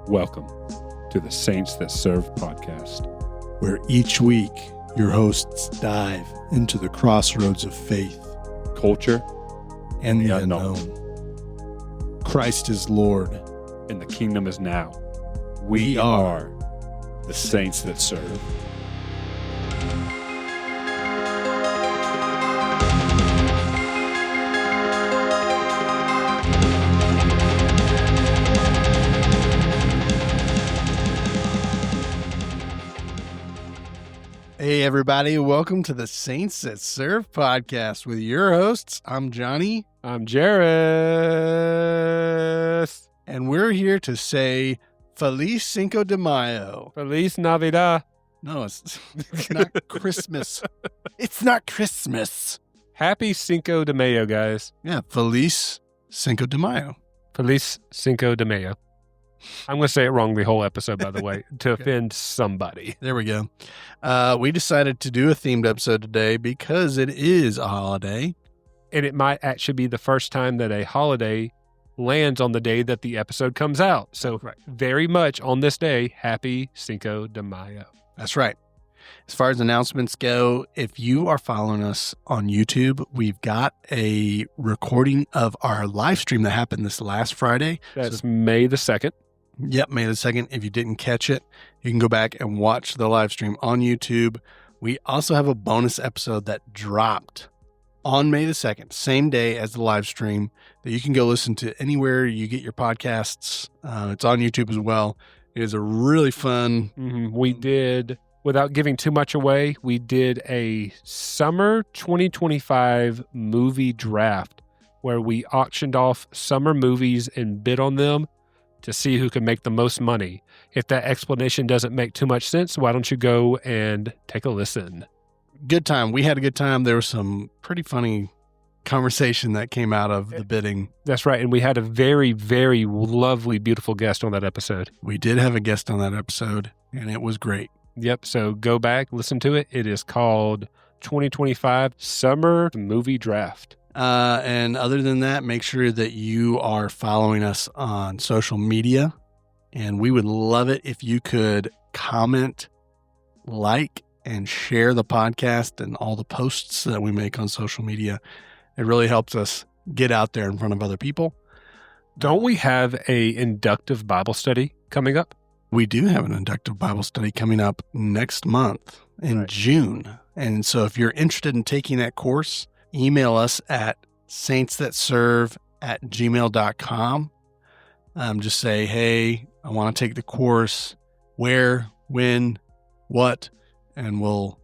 Welcome to the Saints That Serve podcast, where each week your hosts dive into the crossroads of faith, culture, and the unknown. Christ is Lord, and the kingdom is now. We are the Saints That Serve. Hey everybody, welcome to the Saints That Serve podcast with your hosts. I'm Johnny. I'm Jairus. And we're here to say Feliz Cinco de Mayo. Feliz Navidad. No, it's not Christmas. It's not Christmas. Happy Cinco de Mayo, guys. Yeah, Feliz Cinco de Mayo. Feliz Cinco de Mayo. I'm going to say it wrong the whole episode, by the way, to offend somebody. There we go. We decided to do a themed episode today because it is a holiday. And it might actually be the first time that a holiday lands on the day that the episode comes out. So very much on this day, happy Cinco de Mayo. That's right. As far as announcements go, if you are following us on YouTube, we've got a recording of our live stream that happened this last Friday. That's May the 2nd. Yep, May the 2nd. If you didn't catch it, you can go back and watch the live stream on YouTube. We also have a bonus episode that dropped on May the 2nd, same day as the live stream, that you can go listen to anywhere you get your podcasts. It's on YouTube as well. It is a really fun. We did, without giving too much away, we did a summer 2025 movie draft where we auctioned off summer movies and bid on them to see who can make the most money. If that explanation doesn't make too much sense, why don't you go and take a listen? Good time. We had a good time. There was some pretty funny conversation that came out of the bidding. That's right. And we had a very, very lovely, beautiful guest on that episode. We did have a guest on that episode, and it was great. Yep. So go back, listen to it. It is called 2025 Summer Movie Draft. And other than that, make sure that you are following us on social media. And we would love it if you could comment, like, and share the podcast and all the posts that we make on social media. It really helps us get out there in front of other people. Don't we have a inductive Bible study coming up? We do have an inductive Bible study coming up next month in June. And so if you're interested in taking that course, email us at saintsthatserve@gmail.com. Just say, hey, I want to take the course. Where, when, what, and we'll...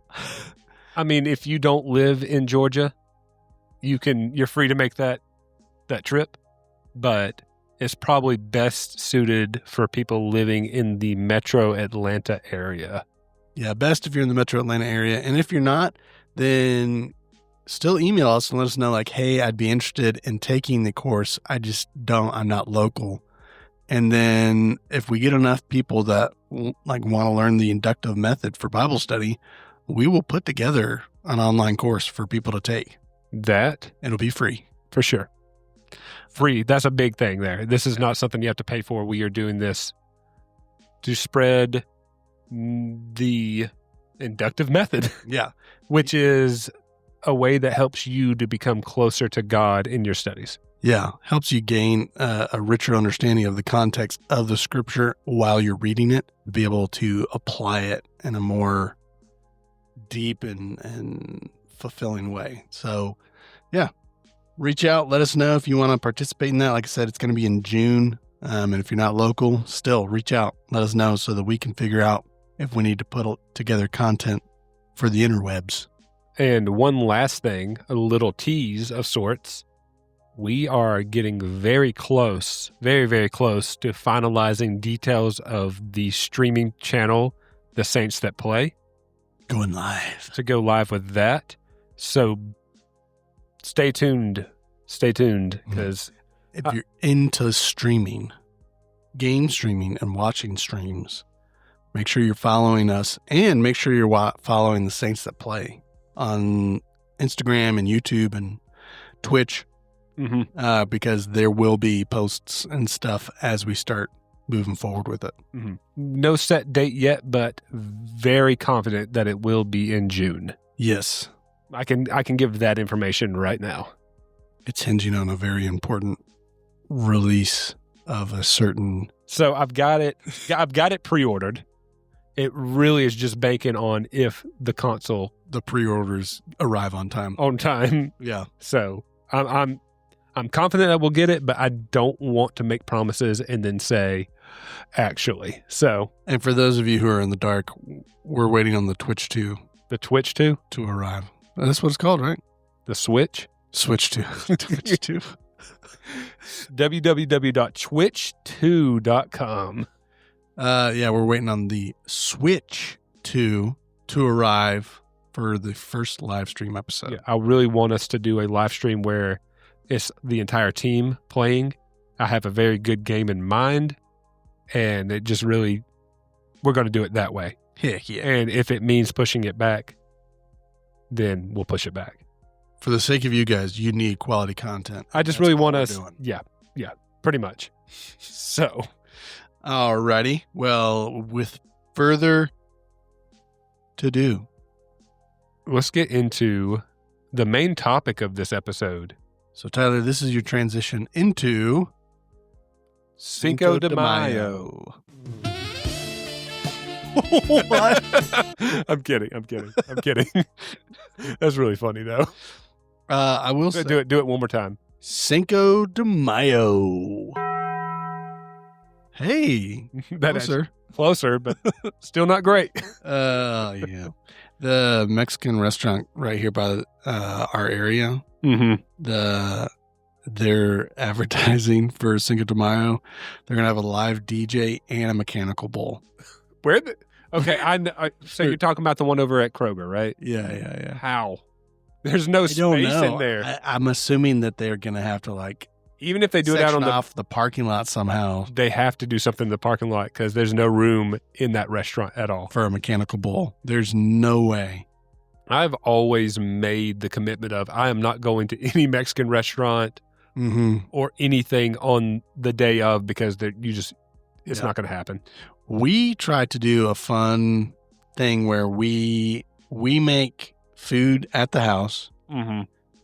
I mean, if you don't live in Georgia, you're free to make that trip, but it's probably best suited for people living in the metro Atlanta area. Yeah, best if you're in the metro Atlanta area. And if you're not, then still email us and let us know, like, hey, I'd be interested in taking the course. I'm not local. And then if we get enough people that want to learn the inductive method for Bible study, we will put together an online course for people to take. It'll be free. For sure. Free. That's a big thing there. This is not something you have to pay for. We are doing this to spread the inductive method. Yeah. Which is a way that helps you to become closer to God in your studies. Yeah. Helps you gain a richer understanding of the context of the scripture while you're reading it, to be able to apply it in a more deep and fulfilling way. So, yeah, reach out. Let us know if you want to participate in that. Like I said, it's going to be in June. And if you're not local, still reach out. Let us know so that we can figure out if we need to put together content for the interwebs. And one last thing, a little tease of sorts. We are getting very close, very, very close to finalizing details of the streaming channel, The Saints That Play. Going live. To go live with that. So stay tuned, because if you're into streaming, game streaming and watching streams, make sure you're following us and make sure you're following The Saints That Play on Instagram and YouTube and Twitch, because there will be posts and stuff as we start moving forward with it. Mm-hmm. No set date yet, but very confident that it will be in June. Yes. I can give that information right now. It's hinging on a very important release of a certain... So I've got it pre-ordered. It really is just banking on if the console... The pre-orders arrive on time. On time. Yeah. So I'm confident I will get it, but I don't want to make promises and then say, actually. So... And for those of you who are in the dark, we're waiting on the Twitch 2. The Twitch 2? To arrive. That's what it's called, right? The Switch? Switch 2. Twitch 2. www.twitch2.com. Yeah, we're waiting on the Switch 2 to arrive for the first live stream episode. Yeah, I really want us to do a live stream where it's the entire team playing. I have a very good game in mind, and it just really, we're going to do it that way. Heck yeah. And if it means pushing it back, then we'll push it back. For the sake of you guys, you need quality content. I just really want us, yeah, pretty much. So. Alrighty. Well, with further to do, let's get into the main topic of this episode. So, Tyler, this is your transition into Cinco de Mayo. What? I'm kidding. That's really funny, though. I will say, do it one more time. Cinco de Mayo. Hey, closer, but still not great. Yeah. The Mexican restaurant right here by our area. Mm-hmm. They're advertising for Cinco de Mayo. They're gonna have a live DJ and a mechanical bull. Okay, so you're talking about the one over at Kroger, right? Yeah. How? There's no space in there. I'm assuming that they're gonna have to even if they do it out on the parking lot somehow. They have to do something in the parking lot because there's no room in that restaurant at all for a mechanical bull. There's no way. I've always made the commitment of I am not going to any Mexican restaurant or anything on the day of because it's not going to happen. We tried to do a fun thing where we make food at the house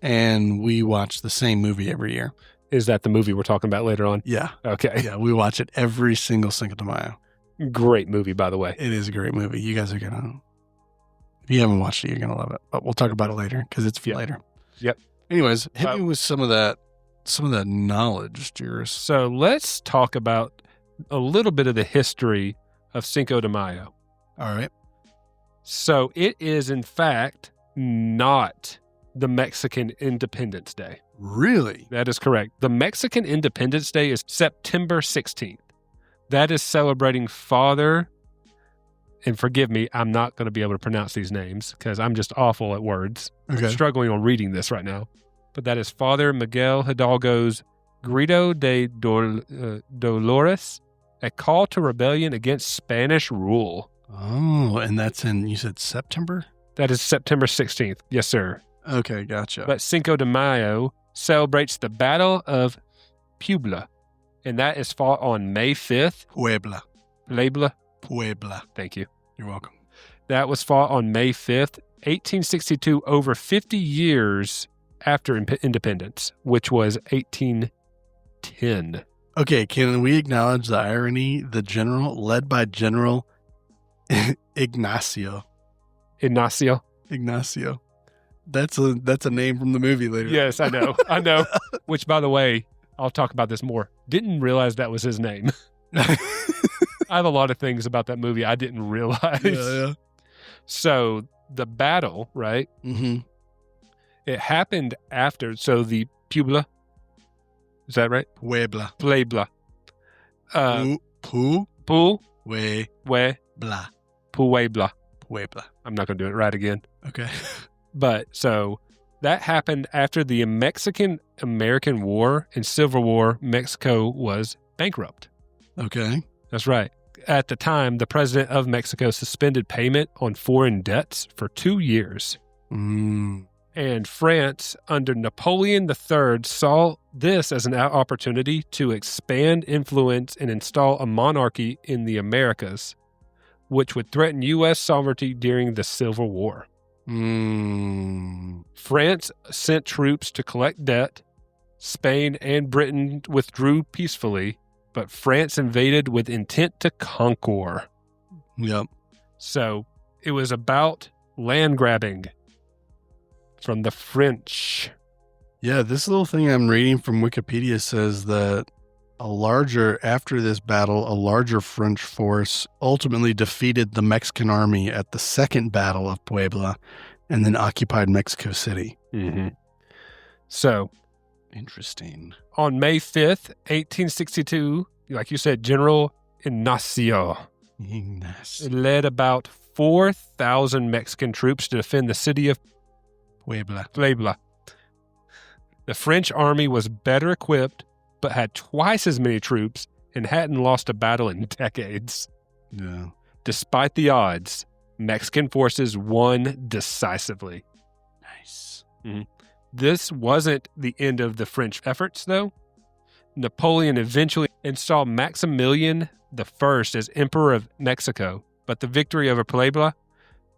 and we watch the same movie every year. Is that the movie we're talking about later on? Yeah. Okay. Yeah, we watch it every single Cinco de Mayo. Great movie, by the way. It is a great movie. You guys are going to, if you haven't watched it, you're going to love it. But we'll talk about it later because it's for later. Yep. Anyways, hit me with some of that knowledge, Juris. So let's talk about a little bit of the history of Cinco de Mayo. All right. So it is, in fact, not the Mexican Independence Day. Really? That is correct. The Mexican Independence Day is September 16th. That is celebrating Father, and forgive me, I'm not going to be able to pronounce these names because I'm just awful at words. Okay. I'm struggling on reading this right now. But that is Father Miguel Hidalgo's Grito de Dolores, a call to rebellion against Spanish rule. Oh, and that's you said September? That is September 16th. Yes, sir. Okay, gotcha. But Cinco de Mayo celebrates the Battle of Puebla, and that is fought on May 5th. Puebla. Thank you. You're welcome. That was fought on May 5th, 1862, over 50 years after independence, which was 1810. Okay, can we acknowledge the irony? The general, led by General Ignacio. That's a name from the movie later. Yes, I know. Which, by the way, I'll talk about this more. Didn't realize that was his name. I have a lot of things about that movie I didn't realize. Yeah. So the battle, right? Mm-hmm. It happened after. So the Puebla. Is that right? Puebla. Puebla. Puebla. I'm not going to do it right again. Okay. But so that happened after the Mexican-American War and Civil War. Mexico was bankrupt. Okay. That's right. At the time, the president of Mexico suspended payment on foreign debts for 2 years. Mm. And France, under Napoleon III, saw this as an opportunity to expand influence and install a monarchy in the Americas, which would threaten U.S. sovereignty during the Civil War. France sent troops to collect debt. Spain and Britain withdrew peacefully, but France invaded with intent to conquer. Yep. So it was about land grabbing from the French. Yeah, this little thing I'm reading from Wikipedia says that after this battle, a larger French force ultimately defeated the Mexican army at the Second Battle of Puebla and then occupied Mexico City. Mm-hmm. So, interesting. On May 5th, 1862, like you said, General Ignacio led about 4,000 Mexican troops to defend the city of Puebla. The French army was better equipped, but had twice as many troops and hadn't lost a battle in decades. Yeah. Despite the odds, Mexican forces won decisively. Nice. Mm-hmm. This wasn't the end of the French efforts, though. Napoleon eventually installed Maximilian I as Emperor of Mexico, but the victory over Puebla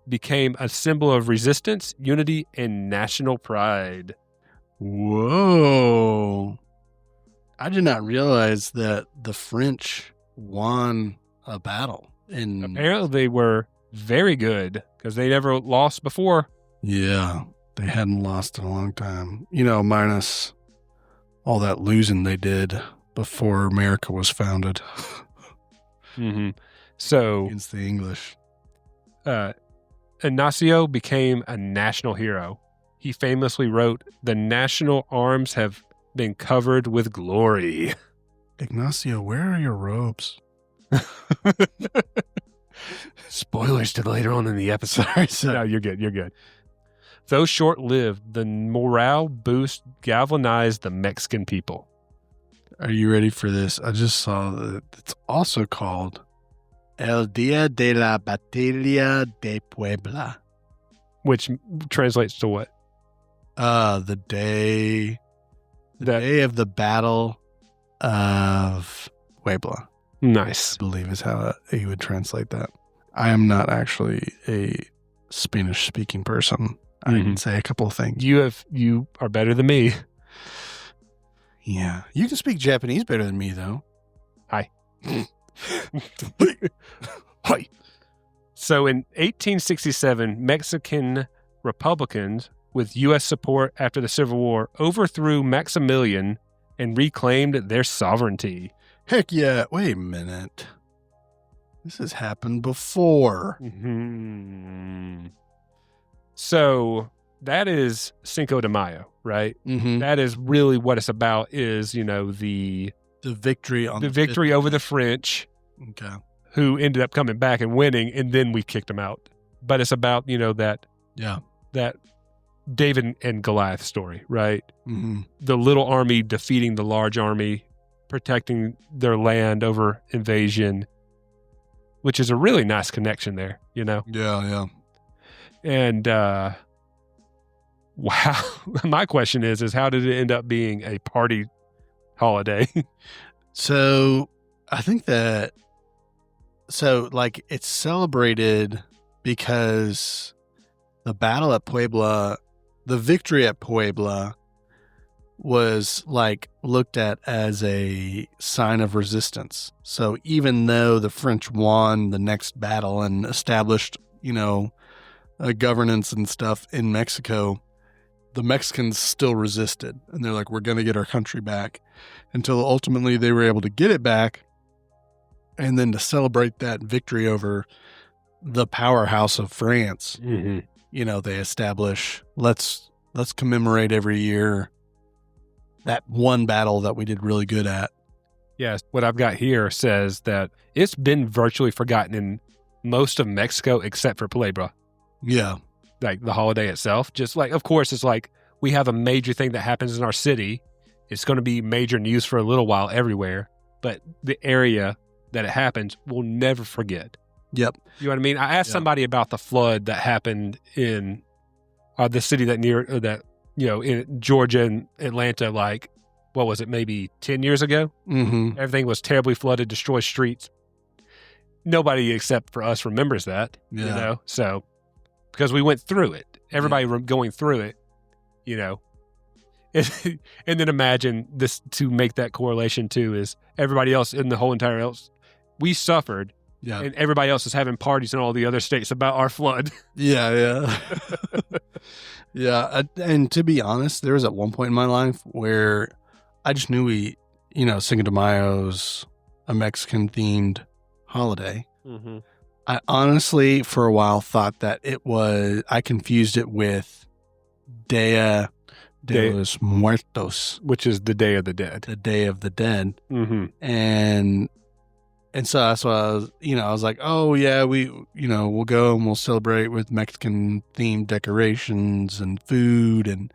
became a symbol of resistance, unity, and national pride. Whoa. I did not realize that the French won a battle. Apparently they were very good because they never lost before. Yeah, they hadn't lost in a long time. Minus all that losing they did before America was founded. Mm-hmm. So against the English. Ignacio became a national hero. He famously wrote, "The national arms have been covered with glory." Ignacio, where are your robes? Spoilers to later on in the episode. No, you're good. Though short-lived, the morale boost galvanized the Mexican people. Are you ready for this? I just saw that it's also called El Día de la Batalla de Puebla. Which translates to what? The day of the Battle of Puebla. Nice. I believe is how you would translate that. I am not actually a Spanish-speaking person. I can say a couple of things. You are better than me. Yeah. You can speak Japanese better than me, though. Hi. Hi. So in 1867, Mexican Republicans, with U.S. support after the Civil War, overthrew Maximilian and reclaimed their sovereignty. Heck yeah. Wait a minute. This has happened before. Mm-hmm. So that is Cinco de Mayo, right? Mm-hmm. That is really what it's about is, the victory on the victory over the French. Okay. Who ended up coming back and winning, and then we kicked them out. But it's about, that David and Goliath story, right? Mm-hmm. The little army defeating the large army, protecting their land over invasion, which is a really nice connection there, Yeah. And, wow, my question is how did it end up being a party holiday? So I think that, it's celebrated because the battle at Puebla, the victory at Puebla was looked at as a sign of resistance. So even though the French won the next battle and established, a governance and stuff in Mexico, the Mexicans still resisted. And they're like, we're going to get our country back, until ultimately they were able to get it back. And then to celebrate that victory over the powerhouse of France, they establish, let's commemorate every year that one battle that we did really good at. Yes. What I've got here says that it's been virtually forgotten in most of Mexico except for Puebla. Yeah. Like the holiday itself. Just of course, it's we have a major thing that happens in our city. It's going to be major news for a little while everywhere. But the area that it happens, we'll never forget. Yep. You know what I mean? I asked somebody about the flood that happened in the city in Georgia and Atlanta, like, what was it, maybe 10 years ago? Mm-hmm. Everything was terribly flooded, destroyed streets. Nobody except for us remembers that, So, because we went through it. Everybody going through it, And then imagine this, to make that correlation too, is everybody else in the whole entire else. We suffered. Yeah. And everybody else is having parties in all the other states about our flood. Yeah. Yeah. And to be honest, there was at one point in my life where I just knew Cinco de Mayo's a Mexican themed holiday. Mm-hmm. I honestly, for a while, thought that I confused it with Dia de los Muertos, which is the Day of the Dead. The Day of the Dead. Mm-hmm. And so that's why I was like, oh yeah, we'll go and we'll celebrate with Mexican themed decorations and food,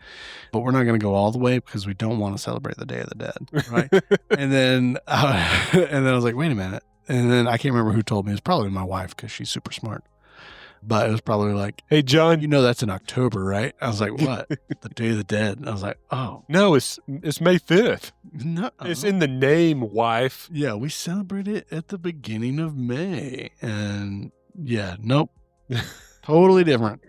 but we're not going to go all the way because we don't want to celebrate the Day of the Dead, right? and then I was like, wait a minute, and then I can't remember who told me. It's probably my wife because she's super smart. But it was probably like, hey, John, that's in October, right? I was like, what? The Day of the Dead. And I was like, oh. No, it's May 5th. No. It's in the name, wife. Yeah, we celebrate it at the beginning of May. And yeah, nope. Totally different.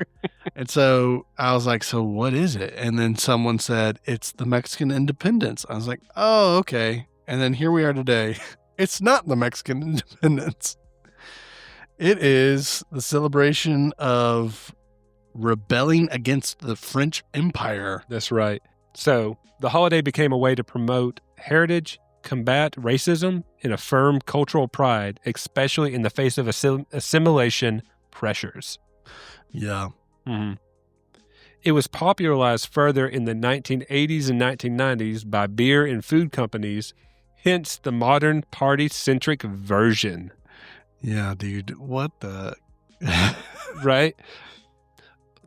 And so I was like, so what is it? And then someone said, it's the Mexican independence. I was like, oh, okay. And then here we are today. It's not the Mexican independence. It is the celebration of rebelling against the French Empire. That's right. So the holiday became a way to promote heritage, combat racism, and affirm cultural pride, especially in the face of assimilation pressures. Yeah. Mm-hmm. It was popularized further in the 1980s and 1990s by beer and food companies, hence the modern party-centric version. Yeah, dude. What the? Right?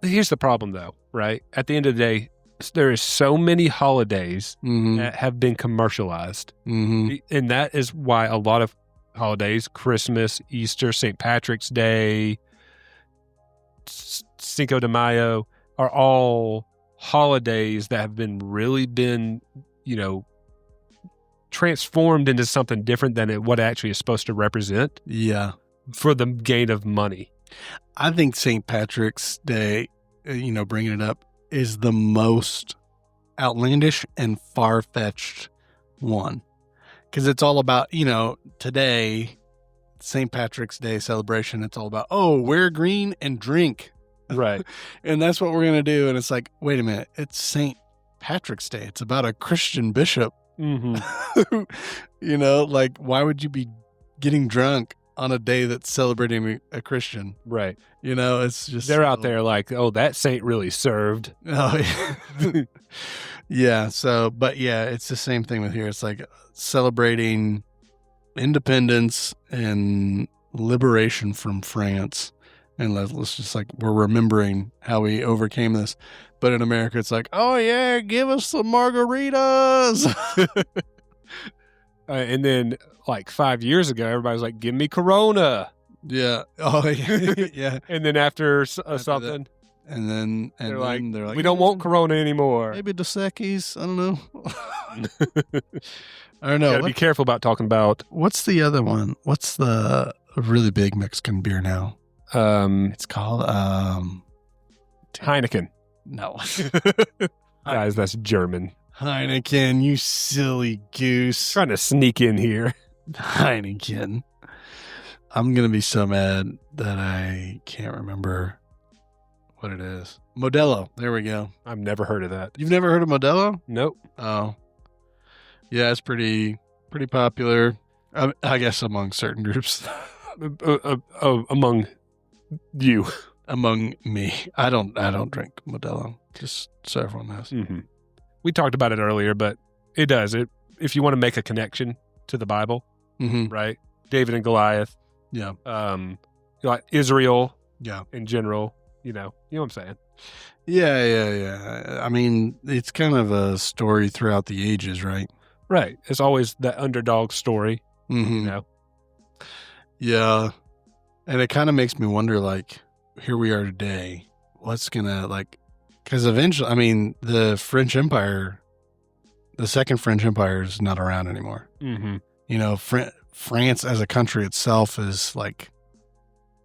Here's the problem, though, right? At the end of the day, there is so many holidays that have been commercialized. Mm-hmm. And that is why a lot of holidays, Christmas, Easter, St. Patrick's Day, Cinco de Mayo, are all holidays that have really been, transformed into something different than what it actually is supposed to represent. Yeah. For the gain of money. I think St. Patrick's Day, bringing it up, is the most outlandish and far-fetched one. Because it's all about, today, St. Patrick's Day celebration, it's all about, wear green and drink. Right. And that's what we're going to do. And it's like, wait a minute, it's St. Patrick's Day. It's about a Christian bishop. Mm-hmm. Why would you be getting drunk on a day that's celebrating a Christian? Right. It's just... They're out there like, that saint really served. Oh, yeah. Yeah. So, but yeah, it's the same thing with here. It's like celebrating independence and liberation from France. And let's just we're remembering how we overcame this. But in America, it's like, oh, yeah, give us some margaritas. And then 5 years ago, everybody was like, give me Corona. Yeah. Oh, yeah. Yeah. And then after something. That, and then they're like, we don't want Corona anymore. Maybe Dos Equis. I don't know. I don't know. Gotta be careful about talking about. What's the other one? What's the really big Mexican beer now? It's called Heineken. No. Guys, that's German. Heineken, you silly goose. Trying to sneak in here. Heineken. I'm going to be so mad that I can't remember what it is. Modelo. There we go. I've never heard of that. You've never heard of Modelo? Nope. Oh. Yeah, it's pretty popular. I guess among certain groups. Among you. Among me. I don't drink Modelo. Just so everyone knows. Mm-hmm. We talked about it earlier, but it does. If you want to make a connection to the Bible, right? David and Goliath. Yeah. Like Israel. Yeah. In general, you know what I'm saying? Yeah. I mean, it's kind of a story throughout the ages, right? Right. It's always that underdog story, Yeah. And it kind of makes me wonder, here we are today, what's going to, Because eventually, I mean, the French Empire, the Second French Empire is not around anymore. Mm-hmm. You know, France as a country itself is like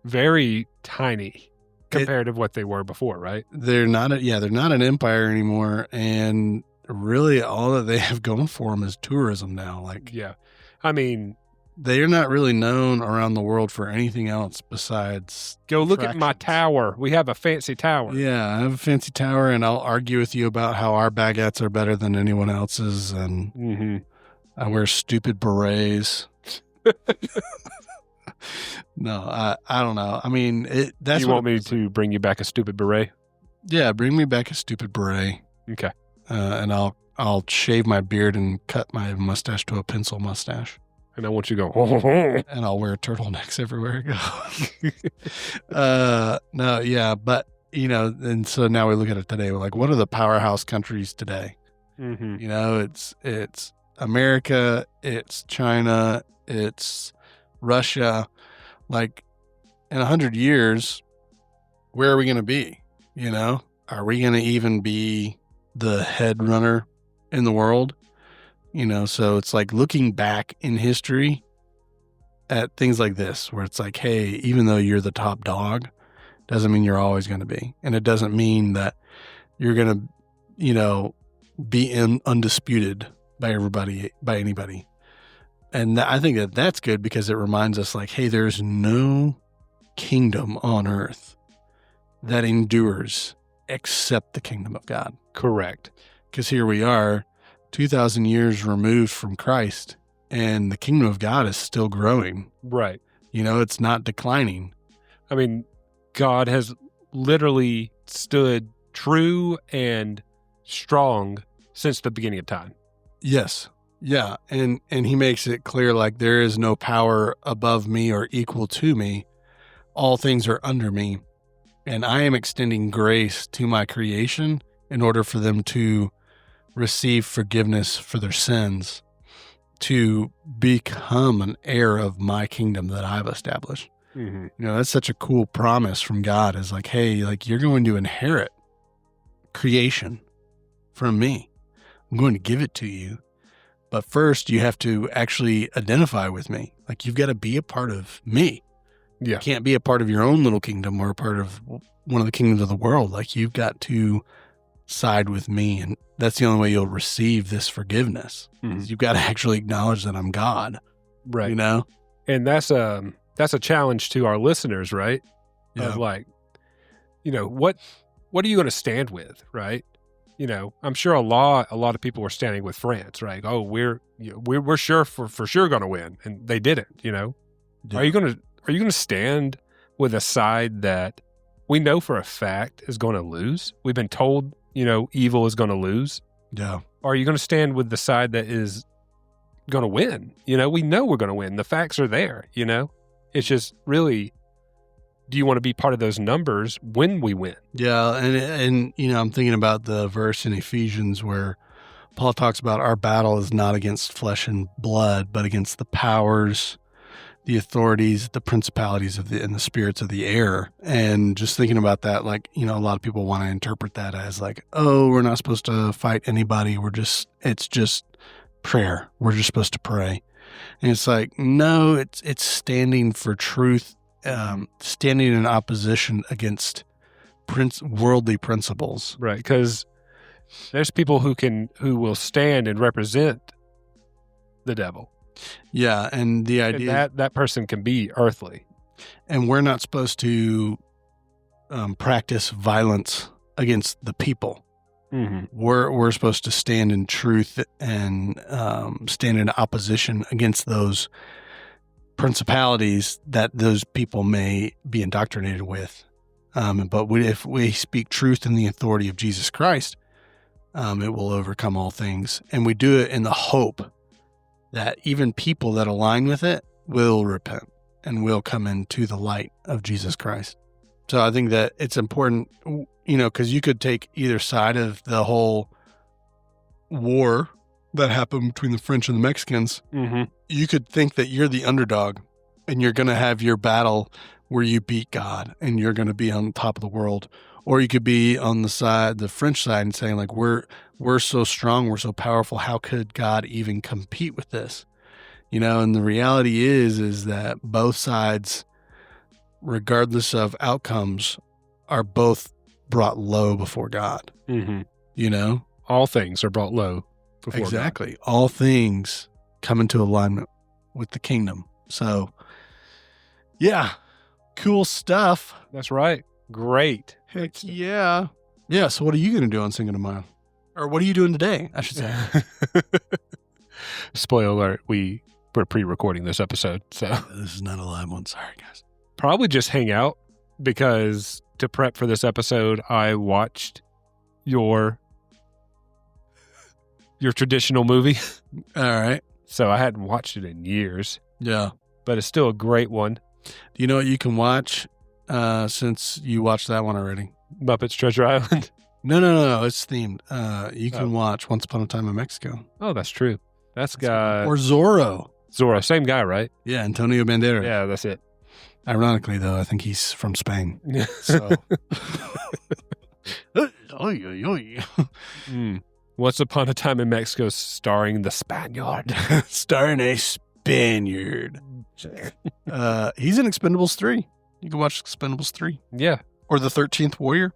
very tiny compared to what they were before, right? They're not an empire anymore, and really all that they have going for them is tourism now. Like, yeah, I mean, they're not really known around the world for anything else besides go look at my tower. We have a fancy tower. Yeah, I have a fancy tower, and I'll argue with you about how our baguettes are better than anyone else's, and I wear stupid berets. No, I don't know. I mean, that's you want me to bring you back a stupid beret? Yeah, bring me back a stupid beret. Okay. And I'll shave my beard and cut my mustache to a pencil mustache. And I want you to go, and I'll wear turtlenecks everywhere I go. No, yeah, but, you know, and so now we look at it today. We're like, what are the powerhouse countries today? Mm-hmm. You know, it's America, it's China, it's Russia. Like, in 100 years, where are we going to be? You know, are we going to even be the head runner in the world? You know, so it's like looking back in history at things like this, where it's like, hey, even though you're the top dog, doesn't mean you're always going to be. And it doesn't mean that you're going to, you know, be undisputed by anybody. And I think that that's good because it reminds us like, hey, there's no kingdom on earth that endures except the kingdom of God. Correct. Because here we are, 2,000 years removed from Christ, and the kingdom of God is still growing. Right. You know, it's not declining. I mean, God has literally stood true and strong since the beginning of time. Yes. Yeah. And he makes it clear, like, there is no power above me or equal to me. All things are under me. And I am extending grace to my creation in order for them to receive forgiveness for their sins, to become an heir of my kingdom that I've established. Mm-hmm. You know, that's such a cool promise from God, is like, hey, like, you're going to inherit creation from me. I'm going to give it to you. But first you have to actually identify with me. Like, you've got to be a part of me. Yeah. You can't be a part of your own little kingdom or a part of one of the kingdoms of the world. Like, you've got to side with me, and that's the only way you'll receive this forgiveness. Mm-hmm. You've got to actually acknowledge that I'm God. Right. You know? And that's a challenge to our listeners, right? Yeah. Of like, you know, what are you going to stand with, right? You know, I'm sure a lot of people were standing with France, right? Oh, we're sure for sure going to win, and they didn't. You know, Yeah. Are you going to stand with a side that we know for a fact is going to lose? We've been told, you know, evil is going to lose. Yeah. Or are you going to stand with the side that is going to win? You know, we know we're going to win. The facts are there. You know, it's just really, do you want to be part of those numbers when we win? Yeah, and you know, I'm thinking about the verse in Ephesians where Paul talks about our battle is not against flesh and blood, but against the powers, the authorities, the principalities and the spirits of the air. And just thinking about that, like, you know, a lot of people want to interpret that as like, oh, we're not supposed to fight anybody. It's just prayer. We're just supposed to pray. And it's like, no, it's standing for truth, standing in opposition against worldly principles. Right. Because there's people who will stand and represent the devil. Yeah, and the idea and that person can be earthly, and we're not supposed to practice violence against the people. Mm-hmm. We're supposed to stand in truth and stand in opposition against those principalities that those people may be indoctrinated with. But if we speak truth in the authority of Jesus Christ, it will overcome all things, and we do it in the hope that even people that align with it will repent and will come into the light of Jesus Christ. So I think that it's important, you know, because you could take either side of the whole war that happened between the French and the Mexicans. Mm-hmm. You could think that you're the underdog and you're going to have your battle where you beat God and you're going to be on top of the world. Or you could be on the French side, and saying like, we're so strong, we're so powerful. How could God even compete with this? And the reality is that both sides, regardless of outcomes, are both brought low before God. Mm-hmm. All things are brought low before exactly. God. All things come into alignment with the kingdom. So, yeah, cool stuff. That's right. Great. Heck yeah. Yeah, so what are you going to do on Cinco de Mayo? Or what are you doing today, I should say? Spoiler alert, we're pre-recording this episode, so. This is not a live one. Sorry, guys. Probably just hang out, because to prep for this episode, I watched your traditional movie. All right. So I hadn't watched it in years. Yeah. But it's still a great one. Do you know what you can watch since you watched that one already? Muppets Treasure Island? No. It's themed. You can watch Once Upon a Time in Mexico. Oh, that's true. That's guy. Or Zorro. Zorro. Same guy, right? Yeah, Antonio Banderas. Yeah, that's it. Ironically, though, I think he's from Spain. So. Once Upon a Time in Mexico, starring the Spaniard. Starring a Spaniard. He's in Expendables 3. You can watch Expendables 3. Yeah. Or The 13th Warrior.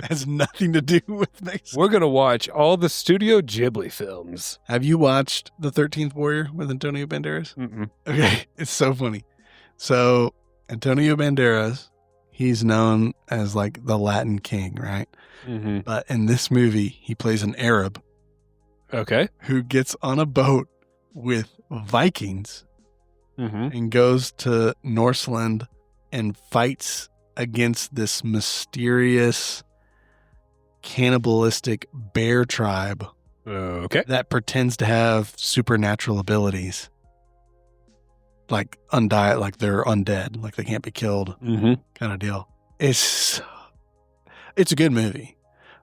Has nothing to do with Mexico. We're going to watch all the Studio Ghibli films. Have you watched The 13th Warrior with Antonio Banderas? Mm-mm. Okay. It's so funny. So, Antonio Banderas, he's known as like the Latin king, right? Mm-hmm. But in this movie, he plays an Arab. Okay. Who gets on a boat with Vikings and goes to Norseland and fights against this mysterious cannibalistic bear tribe that pretends to have supernatural abilities. Like like they're undead, like they can't be killed kind of deal. It's a good movie,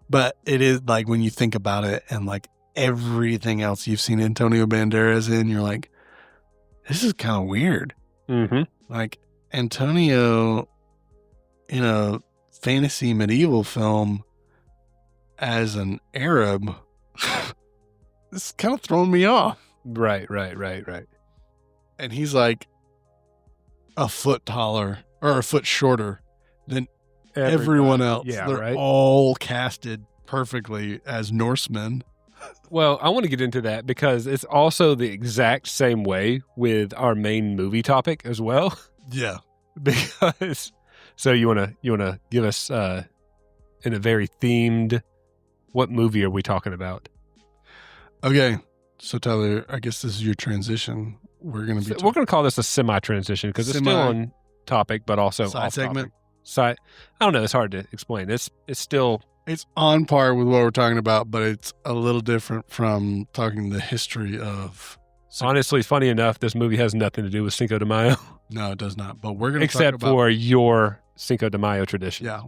but it is like when you think about it and like everything else you've seen Antonio Banderas in, you're like, this is kind of weird. Like Antonio in a fantasy medieval film as an Arab, this is kind of throwing me off. Right. And he's like a foot taller or a foot shorter than everyone else. Yeah, They're all casted perfectly as Norsemen. Well, I want to get into that because it's also the exact same way with our main movie topic as well. Yeah. Because so you wanna give us in a very themed, what movie are we talking about? Okay. So Tyler, I guess this is your transition. We're gonna call this a semi-transition because it's still on topic, but also side segment. I don't know. It's hard to explain. It's still. It's on par with what we're talking about, but it's a little different from talking the history of. Honestly, funny enough, this movie has nothing to do with Cinco de Mayo. No, it does not. But we're going to except for your Cinco de Mayo tradition. Yeah,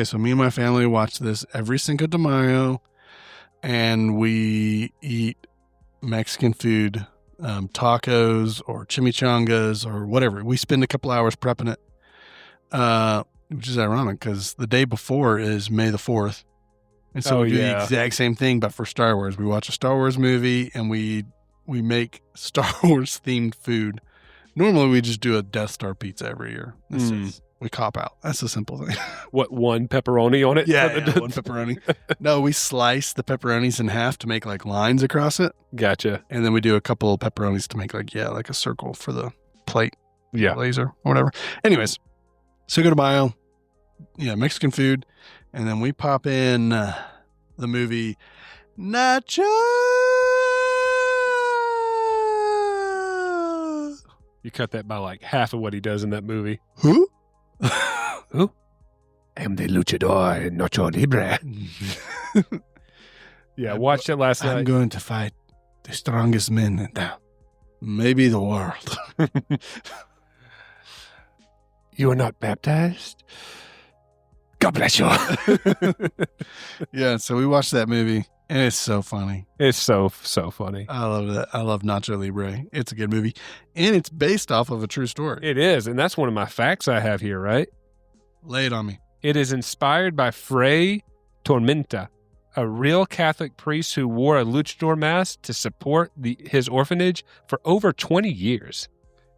so me and my family watch this every Cinco de Mayo, and we eat Mexican food, tacos or chimichangas or whatever. We spend a couple hours prepping it. Which is ironic because the day before is May the 4th. And so we do the exact same thing, but for Star Wars. We watch a Star Wars movie and we make Star Wars themed food. Normally we just do a Death Star pizza every year. We cop out. That's a simple thing. What, one pepperoni on it? Yeah, one pepperoni. No, we slice the pepperonis in half to make like lines across it. Gotcha. And then we do a couple of pepperonis to make like a circle for the plate. Yeah. Laser or whatever. Anyways, Cinco de Mayo. Yeah, Mexican food. And then we pop in the movie Nacho. You cut that by like half of what he does in that movie. Who? Who? I'm the luchador Nacho Libre. Yeah, I watched it last night. I'm going to fight the strongest men in town. Maybe the world. You are not baptized? God bless you. Yeah, so we watched that movie, and it's so funny. It's so funny. I love that. I love Nacho Libre. It's a good movie, and it's based off of a true story. It is, and that's one of my facts I have here, right? Lay it on me. It is inspired by Fray Tormenta, a real Catholic priest who wore a luchador mask to support his orphanage for over 20 years.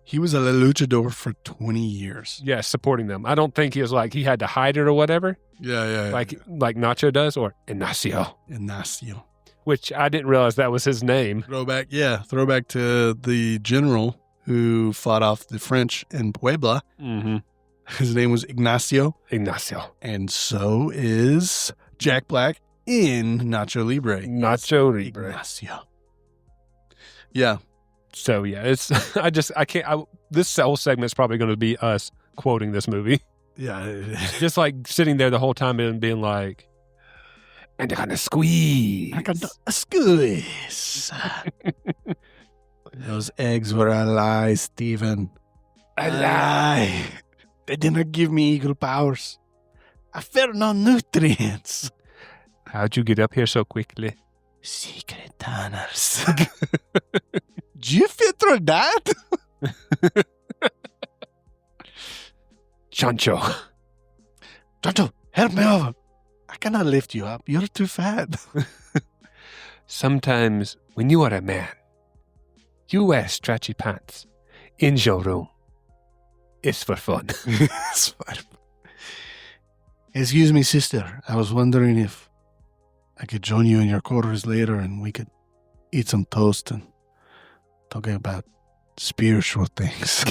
He was a luchador for 20 years. Yeah, supporting them. I don't think he was like he had to hide it or whatever. Yeah. Like Nacho does, or Ignacio. Ignacio. Which I didn't realize that was his name. Throwback to the general who fought off the French in Puebla. Mm-hmm. His name was Ignacio. And so is Jack Black in Nacho Libre. Ignacio. Yeah. So yeah, it's this whole segment's probably going to be us quoting this movie. Yeah. Just like sitting there the whole time and being like, and I'm gonna squeeze. Those eggs were a lie, Stephen. A lie. They didn't give me eagle powers. I felt no nutrients. How'd you get up here so quickly? Secret tunnels. Did you fit through that? Chancho, help me over. I cannot lift you up. You're too fat. Sometimes when you are a man, you wear stretchy pants in your room. It's for fun. It's fun. Excuse me, sister. I was wondering if I could join you in your quarters later and we could eat some toast and talk about spiritual things.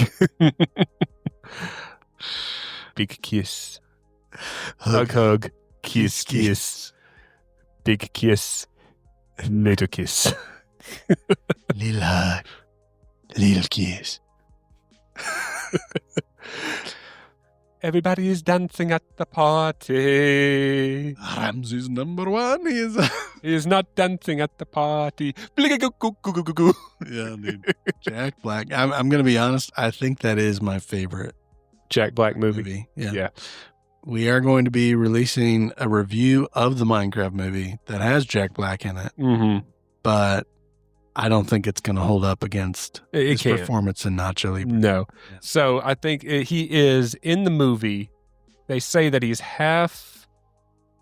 Big kiss. Hug. Kiss. Big kiss. Little kiss. Little hug. Little kiss. Everybody is dancing at the party. Ramsey's number one. He is not dancing at the party. Yeah, dude. Jack Black. I'm going to be honest. I think that is my favorite Jack Black movie. Yeah. We are going to be releasing a review of the Minecraft movie that has Jack Black in it. Mm-hmm. But I don't think it's going to hold up against his performance in Nacho Libre. No. Yeah. So I think he is in the movie. They say that he's half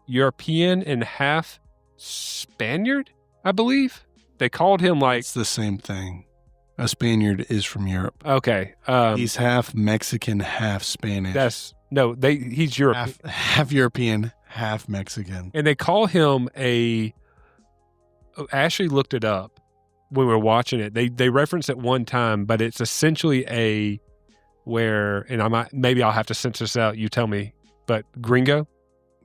European and half Spaniard, I believe. They called him like... It's the same thing. A Spaniard is from Europe. Okay. He's half Mexican, half Spanish. He's European. Half European, half Mexican. And they call him Ashley looked it up when we were watching it. They reference it one time, but it's essentially and maybe I'll have to censor this out. You tell me, but gringo?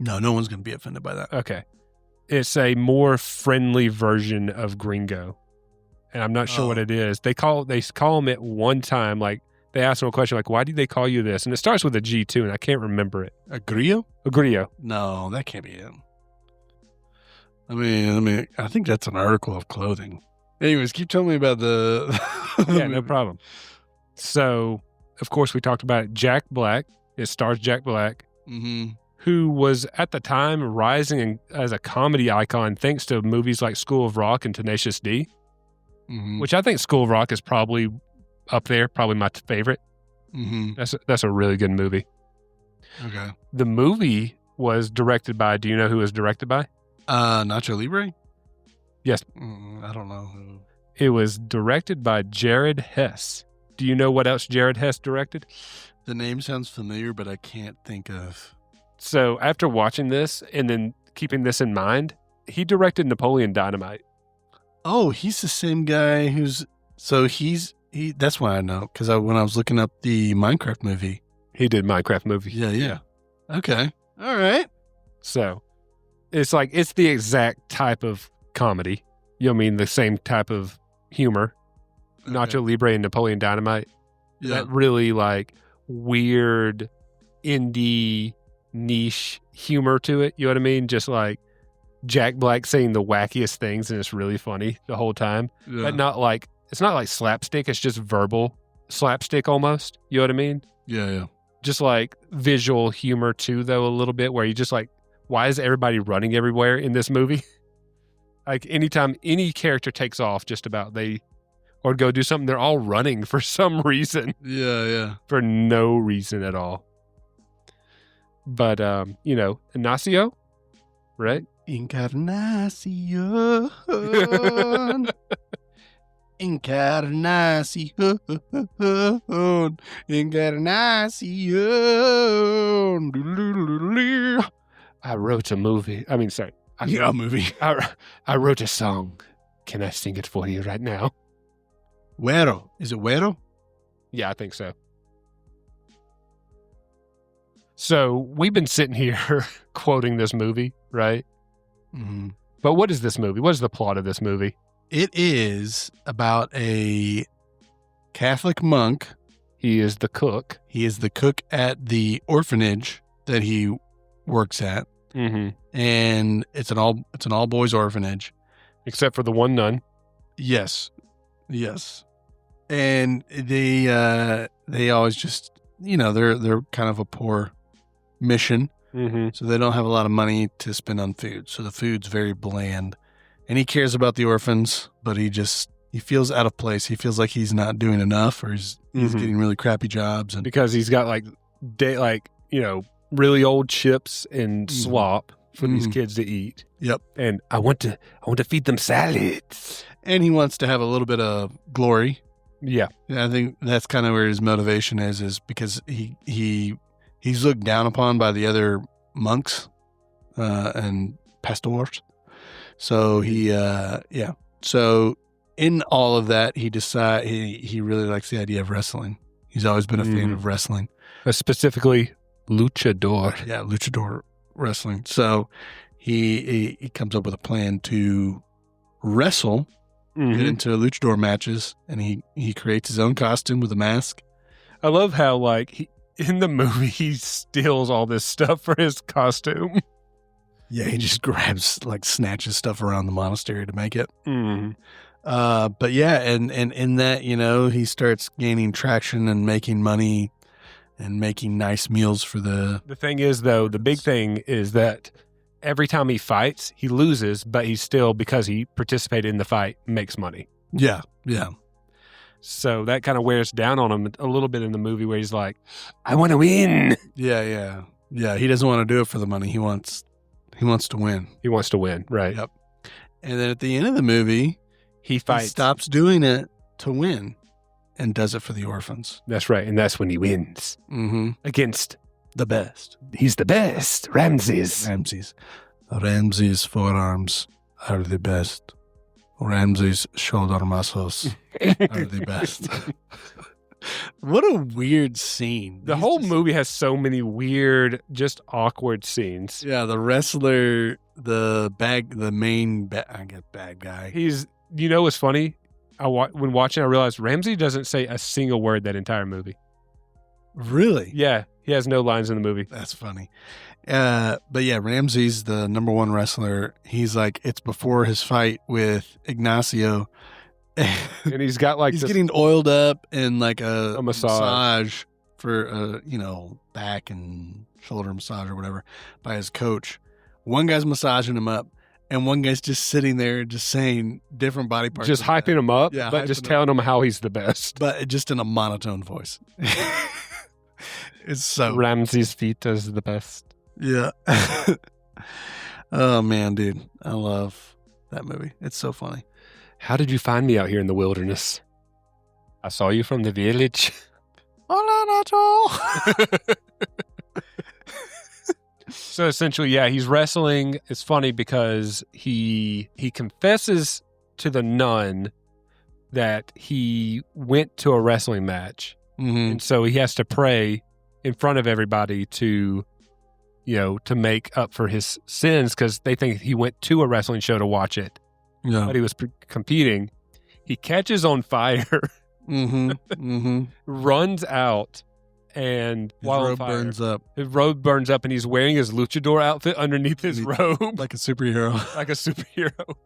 No one's going to be offended by that. Okay. It's a more friendly version of gringo. And I'm not sure what it is. They call him it one time, like they asked him a question like, why did they call you this? And it starts with a G too, and I can't remember it. A grillo? A grillo. No, that can't be it. I think that's an article of clothing. Anyways, keep telling me about the... Yeah, no problem. So, of course, we talked about it. Jack Black. It stars Jack Black, who was at the time rising as a comedy icon thanks to movies like School of Rock and Tenacious D, which I think School of Rock is probably up there, probably my favorite. That's a really good movie. Okay. The movie was directed by, do you know who it was directed by? Nacho Libre? Yes. I don't know who. It was directed by Jared Hess. Do you know what else Jared Hess directed? The name sounds familiar, but I can't think of. So after watching this and then keeping this in mind, he directed Napoleon Dynamite. Oh, he's the same guy that's why I know, because when I was looking up the Minecraft movie. He did Minecraft movie. Yeah. Okay. All right. So it's like, it's the exact type of comedy. You know what I mean? The same type of humor. Okay. Nacho Libre and Napoleon Dynamite. Yeah. That really like weird indie niche humor to it. You know what I mean? Just like Jack Black saying the wackiest things and it's really funny the whole time. Yeah. But it's not like slapstick. It's just verbal slapstick almost. You know what I mean? Yeah. Just like visual humor too, though, a little bit where you just like, why is everybody running everywhere in this movie? Like anytime any character takes off just about or go do something, they're all running for some reason. Yeah. For no reason at all. But, Ignacio, right? Encarnacion. Encarnacion. Encarnacion. I wrote a movie. I mean, sorry. A movie. I wrote a song. Can I sing it for you right now? Güero. Is it Güero? Yeah, I think so. So we've been sitting here quoting this movie, right? Mm-hmm. But what is this movie? What is the plot of this movie? It is about a Catholic monk. He is the cook. He is the cook at the orphanage that he works at. Mm-hmm. And it's an all boys orphanage. Except for the one nun. Yes. And they always just, they're kind of a poor mission. Mm-hmm. So they don't have a lot of money to spend on food. So the food's very bland. And he cares about the orphans, but he feels out of place. He feels like he's not doing enough, or he's getting really crappy jobs. And because he's got really old chips and slop for these kids to eat. Yep. And I want to feed them salads. And he wants to have a little bit of glory. Yeah. I think that's kind of where his motivation is because he's looked down upon by the other monks and pastors. So So in all of that, he really likes the idea of wrestling. He's always been a fan of wrestling. Specifically, luchador. Yeah, luchador wrestling. So he comes up with a plan to wrestle, get into luchador matches, and he creates his own costume with a mask. I love how in the movie he steals all this stuff for his costume. Yeah, he just snatches stuff around the monastery to make it. Mm-hmm. But yeah, and in that, he starts gaining traction and making money and making nice meals for the... The thing is, though, the big thing is that every time he fights, he loses, but he still, because he participated in the fight, makes money. Yeah. So that kind of wears down on him a little bit in the movie where he's like, I want to win. Yeah. He doesn't want to do it for the money. He wants to win. He wants to win, right? Yep. And then at the end of the movie, he fights. He stops doing it to win and does it for the orphans. That's right. And that's when he wins. Mm-hmm. Against the best. He's the best. Ramses' forearms are the best. Ramses' shoulder muscles are the best. What a weird scene. The whole movie has so many weird, just awkward scenes. Yeah, the wrestler, the main bad guy. What's funny? When watching, I realized Ramsey doesn't say a single word that entire movie. Really? Yeah, he has no lines in the movie. That's funny. But yeah, Ramsey's the number one wrestler. He's it's before his fight with Ignacio. And he's got he's getting oiled up and a massage for back and shoulder massage or whatever by his coach. One guy's massaging him up, and one guy's just sitting there just saying different body parts, just hyping him up, yeah, but just telling him how he's the best, but just in a monotone voice. It's so Ramsey's feet is the best. Yeah. Oh man, dude, I love that movie. It's so funny. How did you find me out here in the wilderness? I saw you from the village. Hola, Nacho. So essentially, yeah, he's wrestling. It's funny because he confesses to the nun that he went to a wrestling match. Mm-hmm. And so he has to pray in front of everybody to make up for his sins because they think he went to a wrestling show to watch it. Yeah. But he was competing. He catches on fire, runs out, and his robe burns up. His robe burns up, and he's wearing his luchador outfit underneath his robe. Like a superhero.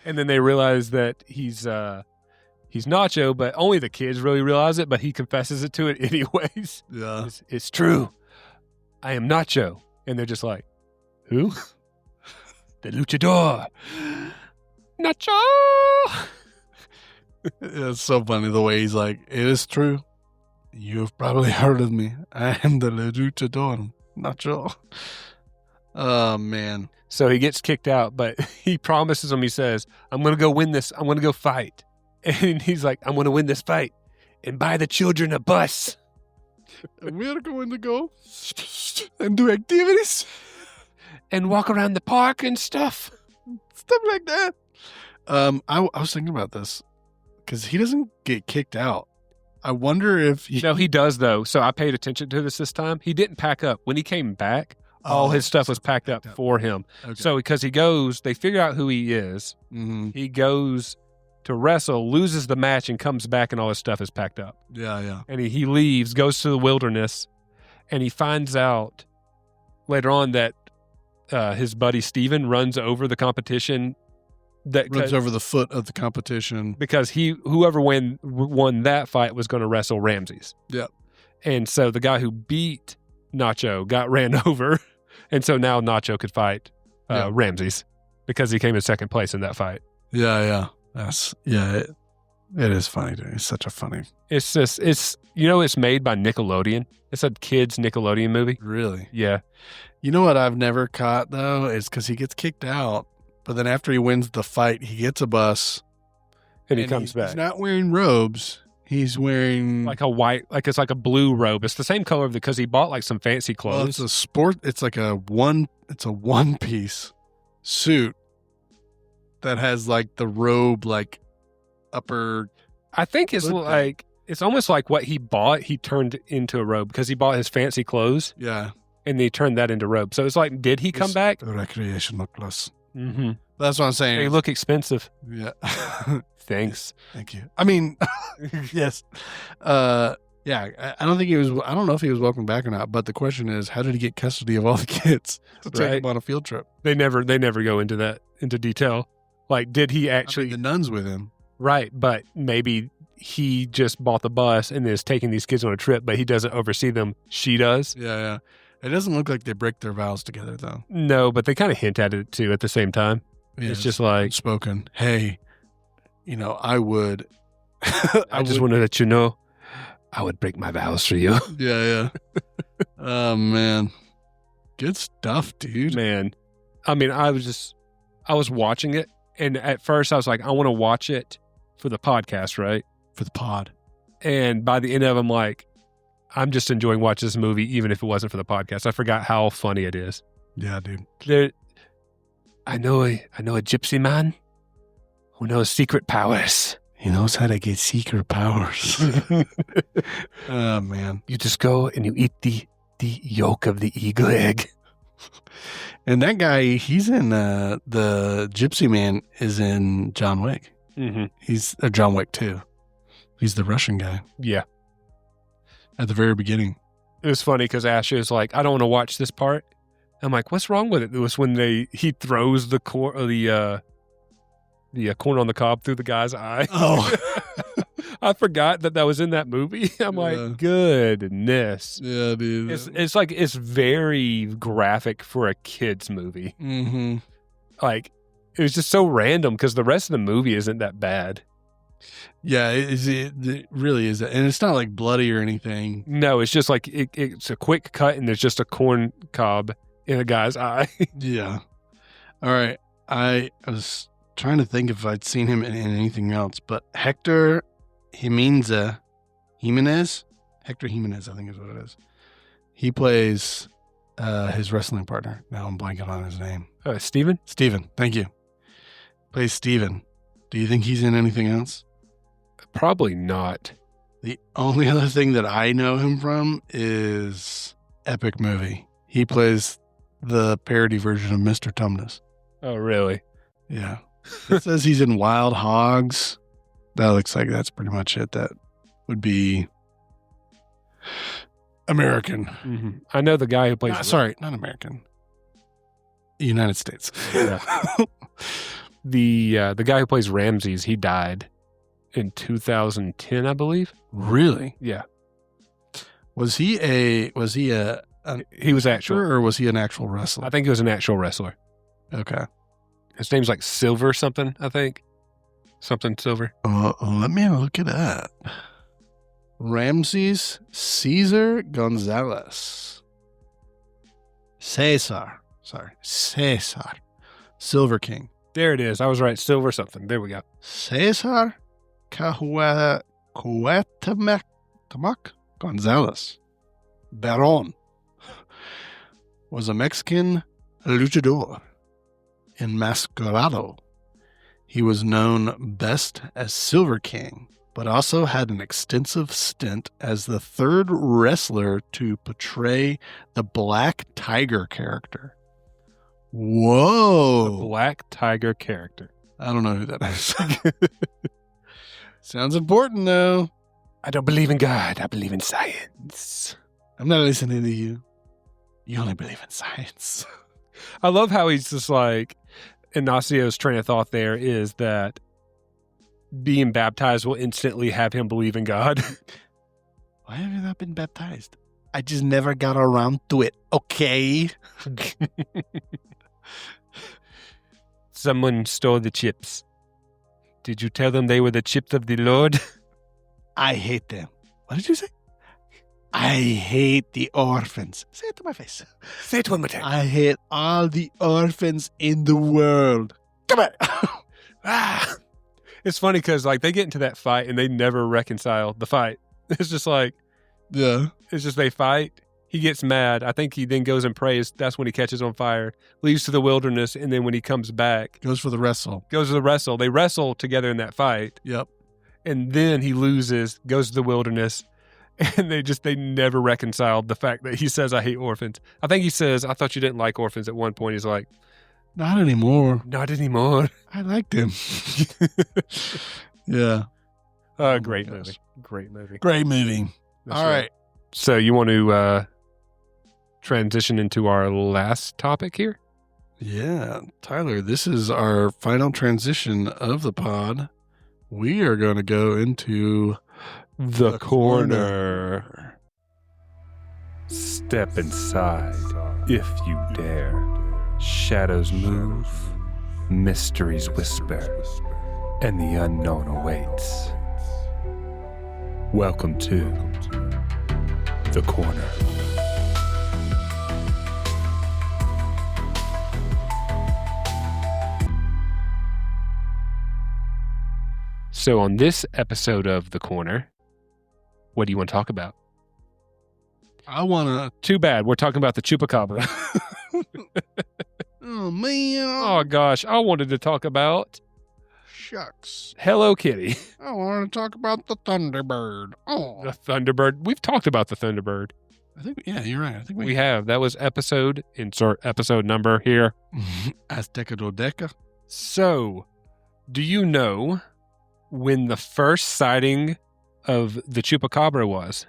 And then they realize that he's Nacho, but only the kids really realize it, but he confesses it to it anyways. Yeah. It's true. I am Nacho. And they're just like, who? The luchador. Nacho! It's so funny the way he's like, it is true. You've probably heard of me. I am the luchador. Nacho. Oh, man. So he gets kicked out, but he promises him, he says, I'm going to go win this. I'm going to go fight. And he's like, I'm going to win this fight and buy the children a bus. And we're going to go and do activities and walk around the park and stuff. Stuff like that. I was thinking about this because he doesn't get kicked out. I wonder if... No, he does, though. So I paid attention to this time. He didn't pack up. When he came back, all his stuff was packed up for him. Okay. So because he goes, they figure out who he is. Mm-hmm. He goes to wrestle, loses the match, and comes back, and all his stuff is packed up. Yeah. And he leaves, goes to the wilderness, and he finds out later on that his buddy Steven runs over the competition. Runs over the foot of the competition. Because whoever won that fight was going to wrestle Ramses. Yep. And so the guy who beat Nacho got ran over. And so now Nacho could fight Ramses because he came in second place in that fight. Yeah. It is funny, dude. It's such a funny. It's just, it's made by Nickelodeon. It's a kid's Nickelodeon movie. Really? Yeah. You know what I've never caught, though, is because he gets kicked out. But then after he wins the fight, he gets a bus. And he comes back. He's not wearing robes. He's wearing... like a white, like it's like a blue robe. It's the same color because he bought like some fancy clothes. Well, it's like a one-piece suit that has like the robe, like upper... I think it's like, it's almost like what he bought, he turned into a robe because he bought his fancy clothes. Yeah. And they turned that into robe. So it's like, did he come back? Recreational plus. Mm-hmm. That's what I'm saying. They look expensive. Yeah. Thanks. Thank you. I mean, yes. I don't know if he was welcome back or not, but the question is, how did he get custody of all the kids to take them on a field trip? They never go into detail. Like, did he actually... the nun's with him. Right, but maybe he just bought the bus and is taking these kids on a trip, but he doesn't oversee them. She does. Yeah. It doesn't look like they break their vows together, though. No, but they kind of hint at it, too, at the same time. Yeah, it's just like... spoken. Hey, I would... I just want to let you know, I would break my vows for you. Yeah. Oh, man. Good stuff, dude. Man. I mean, I was watching it, and at first I was like, I want to watch it for the podcast, right? For the pod. And by the end of it, I'm like, I'm just enjoying watching this movie, even if it wasn't for the podcast. I forgot how funny it is. Yeah, dude. I know a gypsy man who knows secret powers. He knows how to get secret powers. Oh, man. You just go and you eat the yolk of the eagle egg. And that guy, he's in the gypsy man is in John Wick. Mm-hmm. He's John Wick 2. He's the Russian guy. Yeah. At the very beginning. It was funny because Ashley was like, I don't want to watch this part. I'm like, what's wrong with it? It was when he throws the corn on the cob through the guy's eye. Oh. I forgot that was in that movie. I'm like, goodness. Yeah, dude. It's like, it's very graphic for a kid's movie. Mm-hmm. Like, it was just so random because the rest of the movie isn't that bad. Yeah, it really is. And it's not like bloody or anything. No, it's just like it's a quick cut and there's just a corn cob in a guy's eye. Yeah. All right. I was trying to think if I'd seen him in anything else, but Hector Jimenez, I think is what it is. He plays his wrestling partner. Now I'm blanking on his name. Steven? Steven, thank you. Plays Steven. Do you think he's in anything else? Probably not. The only other thing that I know him from is Epic Movie. He plays the parody version of Mr. Tumnus. Oh, really? Yeah. It says he's in Wild Hogs. That looks like that's pretty much it. That would be American. Mm-hmm. I know the guy who plays... Sorry, not American. United States. Yeah. The guy who plays Ramses, he died in 2010, I believe. Really? Yeah. Was he he was actual, or was he an actual wrestler? I think he was an actual wrestler. Okay. His name's like Silver something, I think. Something Silver. Let me look it up. Ramses Cesar Gonzalez. Caesar, Silver King. There it is. I was right. Silver something. There we go. Cesar Cuauhtémoc Gonzalez Barón was a Mexican luchador. Enmascarado. He was known best as Silver King, but also had an extensive stint as the third wrestler to portray the Black Tiger character. Whoa. The Black Tiger character. I don't know who that is. Sounds important, though. I don't believe in God. I believe in science. I'm not listening to you. You only believe in science. I love how he's just like, Ignacio's train of thought there is that being baptized will instantly have him believe in God. Why have you not been baptized? I just never got around to it, okay? Someone stole the chips. Did you tell them they were the chips of the Lord? I hate them. What did you say? I hate the orphans. Say it to my face. Say it one more time. I hate all the orphans in the world. Come on. Ah. It's funny because like they get into that fight and they never reconcile the fight. It's just like, yeah. It's just they fight. He gets mad. I think he then goes and prays. That's when he catches on fire, leaves to the wilderness, and then when he comes back, goes for the wrestle. They wrestle together in that fight. Yep. And then he loses, goes to the wilderness, and they never reconciled the fact that he says, I hate orphans. I think he says, I thought you didn't like orphans at one point. He's like, not anymore. Not anymore. I liked him. Yeah. Great movie. Great movie. Great movie. That's all right. So you want to transition into our last topic here? Yeah. Tyler, this is our final transition of the pod. We are going to go into the corner. Step inside if you dare. Shadows move, mysteries whisper, and the unknown awaits. Welcome to the corner. So on this episode of The Corner, what do you want to talk about? I want to... Too bad. We're talking about the Chupacabra. Oh, man. Oh, gosh. I wanted to talk about... Shucks. Hello Kitty. I want to talk about the Thunderbird. Oh. The Thunderbird. We've talked about the Thunderbird. I think, yeah, you're right. I think we have. That was insert episode number here. Azteca Dodeca. So, do you know when the first sighting of the Chupacabra was?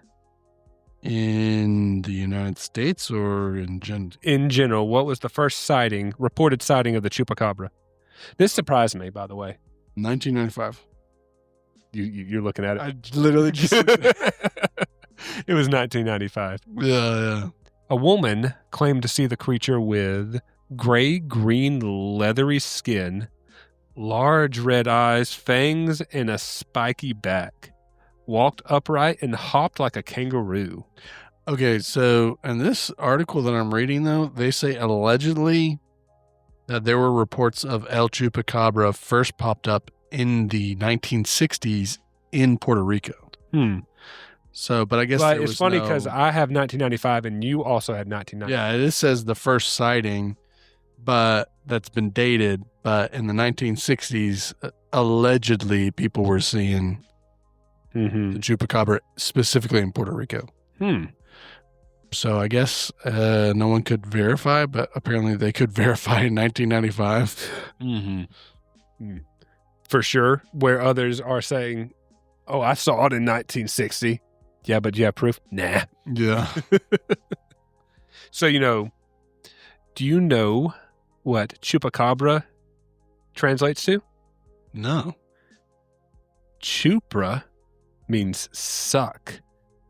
In the United States or in general? In general, what was the first reported sighting of the Chupacabra? This surprised me, by the way. 1995. You're looking at it. I literally just... It was 1995. Yeah. A woman claimed to see the creature with gray-green leathery skin, large red eyes, fangs, and a spiky back. Walked upright and hopped like a kangaroo. Okay, so in this article that I'm reading, though, they say allegedly that there were reports of El Chupacabra first popped up in the 1960s in Puerto Rico. So, but I guess it's funny because I have 1995 and you also had 1995. Yeah, this says the first sighting, but that's been dated. But in the 1960s, allegedly people were seeing the Chupacabra specifically in Puerto Rico. So I guess no one could verify, but apparently they could verify in 1995. For sure, where others are saying, oh, I saw it in 1960. Yeah, but do you have proof? Nah. Yeah. So, do you know what Chupacabra translates to? No. Chupra means suck,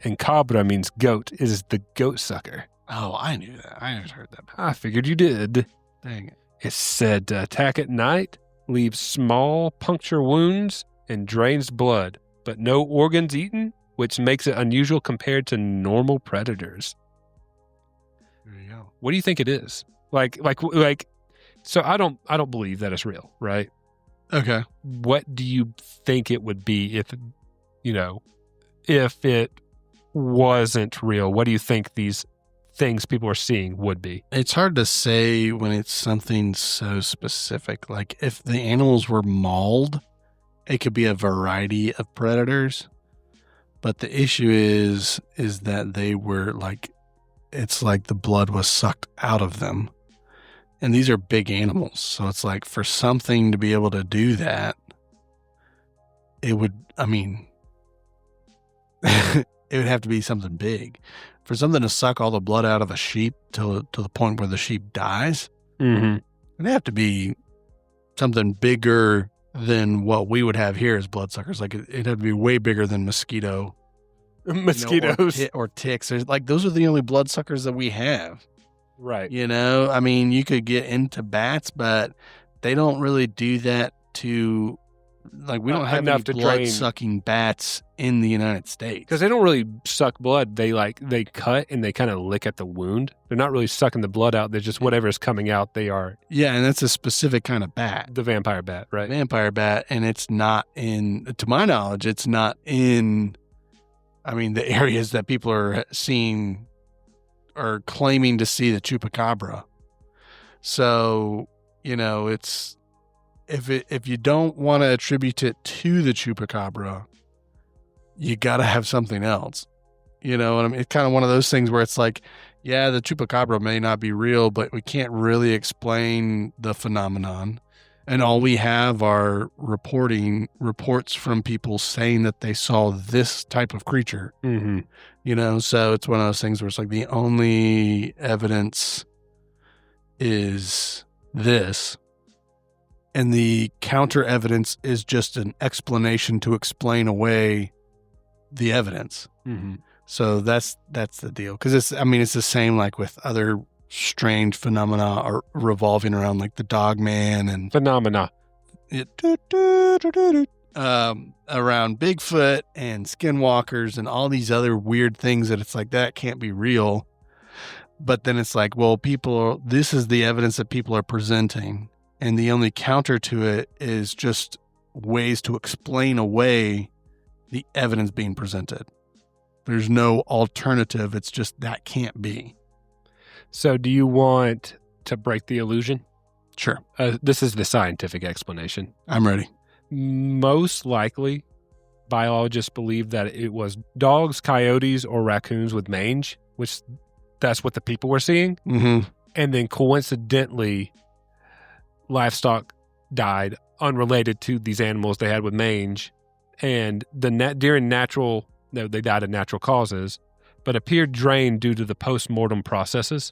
and cabra means goat. It is the goat sucker. Oh, I knew that. I had heard that. I figured you did. Dang it. It's said to attack at night, leaves small puncture wounds, and drains blood, but no organs eaten, which makes it unusual compared to normal predators. There you go. what do you think it is? Like, so I don't believe that it's real, right? Okay. What do you think it would be if it wasn't real? What do you think these things people are seeing would be? It's hard to say when it's something so specific. Like if the animals were mauled, it could be a variety of predators. But the issue is that they were like, it's like the blood was sucked out of them. And these are big animals. So it's like for something to be able to do that, it would have to be something big. For something to suck all the blood out of a sheep to the point where the sheep dies, it'd have to be something bigger than what we would have here as bloodsuckers. Like it'd have to be way bigger than mosquitoes or ticks. Those are the only bloodsuckers that we have. Right. You could get into bats, but they don't really do that to, we don't have any blood-sucking bats in the United States. Because they don't really suck blood. They cut and they kind of lick at the wound. They're not really sucking the blood out. They're just whatever's coming out, they are. Yeah, and that's a specific kind of bat. The vampire bat, right? Vampire bat, and it's not in, to my knowledge, it's not in, the areas that people are seeing or claiming to see the Chupacabra. So, it's, if you don't want to attribute it to the Chupacabra, you got to have something else. It's kind of one of those things where it's like, yeah, the Chupacabra may not be real, but we can't really explain the phenomenon. And all we have are reports from people saying that they saw this type of creature. So it's one of those things where it's like the only evidence is this. And the counter evidence is just an explanation to explain away the evidence. So that's the deal. Because it's the same like with other strange phenomena are revolving around like the dog man and phenomena. Around Bigfoot and skinwalkers and all these other weird things that it's like that can't be real. But then it's like, well, this is the evidence that people are presenting. And the only counter to it is just ways to explain away the evidence being presented. There's no alternative. It's just that can't be. So do you want to break the illusion? Sure. This is the scientific explanation. I'm ready. Most likely, biologists believe that it was dogs, coyotes, or raccoons with mange, which that's what the people were seeing. And then coincidentally, livestock died unrelated to these animals they had with mange. And they died of natural causes, but appeared drained due to the post-mortem processes.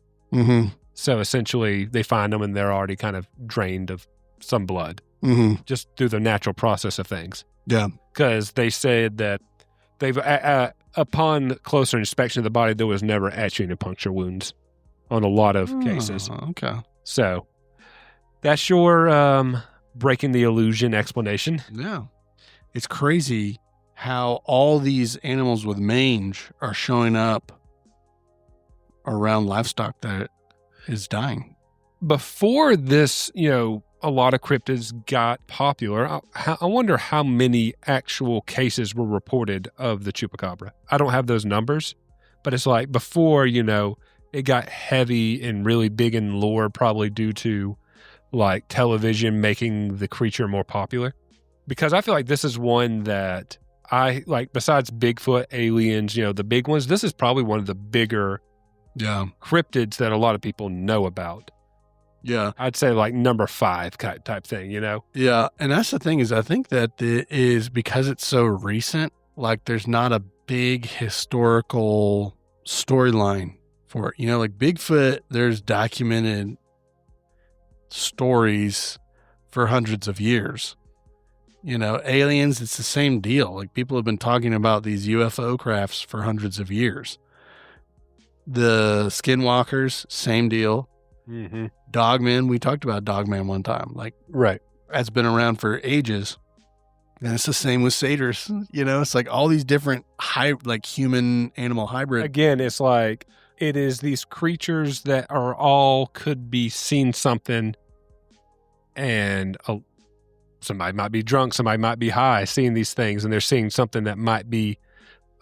So essentially, they find them and they're already kind of drained of some blood, just through the natural process of things. Yeah. Because they said that they've, upon closer inspection of the body, there was never etching and puncture wounds on a lot of cases. Okay. So that's your breaking the illusion explanation. Yeah. It's crazy how all these animals with mange are showing up around livestock that is dying. Before this, a lot of cryptids got popular. I wonder how many actual cases were reported of the Chupacabra. I don't have those numbers, but it's like before, it got heavy and really big in lore, probably due to like television making the creature more popular. Because I feel like this is one that I like, besides Bigfoot, aliens, the big ones, this is probably one of the bigger cryptids that a lot of people know about. Yeah. I'd say like number 5 type thing, Yeah. And that's the thing is I think that it is because it's so recent, like there's not a big historical storyline for it. Like Bigfoot, there's documented stories for hundreds of years. Aliens, it's the same deal. Like people have been talking about these UFO crafts for hundreds of years. The skinwalkers, same deal. Dogmen, we talked about Dogman one time. Like, right. That's been around for ages. And it's the same with satyrs. It's like all these different human animal hybrids. Again, it's like it is these creatures that are all could be seeing something, and somebody might be drunk, somebody might be high, seeing these things, and they're seeing something that might be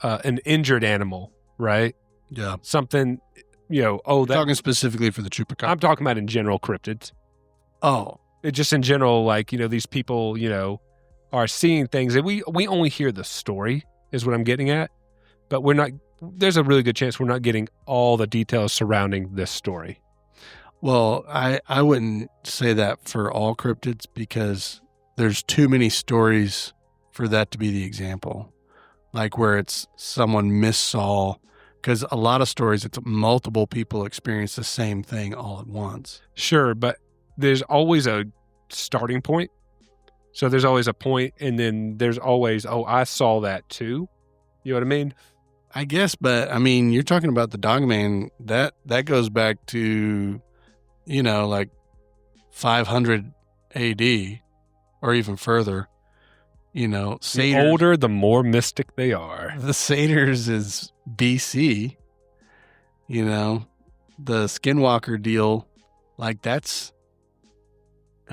an injured animal, right? Yeah. Something, Talking specifically for the Chupacabra. I'm talking about in general cryptids. Oh. It just in general, like, these people, are seeing things, and we only hear the story is what I'm getting at, but there's a really good chance we're not getting all the details surrounding this story. Well, I wouldn't say that for all cryptids because there's too many stories for that to be the example. Like where it's someone missaw, because a lot of stories, it's multiple people experience the same thing all at once. Sure, but there's always a starting point. So there's always a point, and then there's always, I saw that too. You know what I mean? I guess, but I mean, you're talking about the Dogman, that goes back to, like 500 AD or even further. Satyrs, The older, the more mystic they are. the Satyrs is BC. The Skinwalker deal, like that's,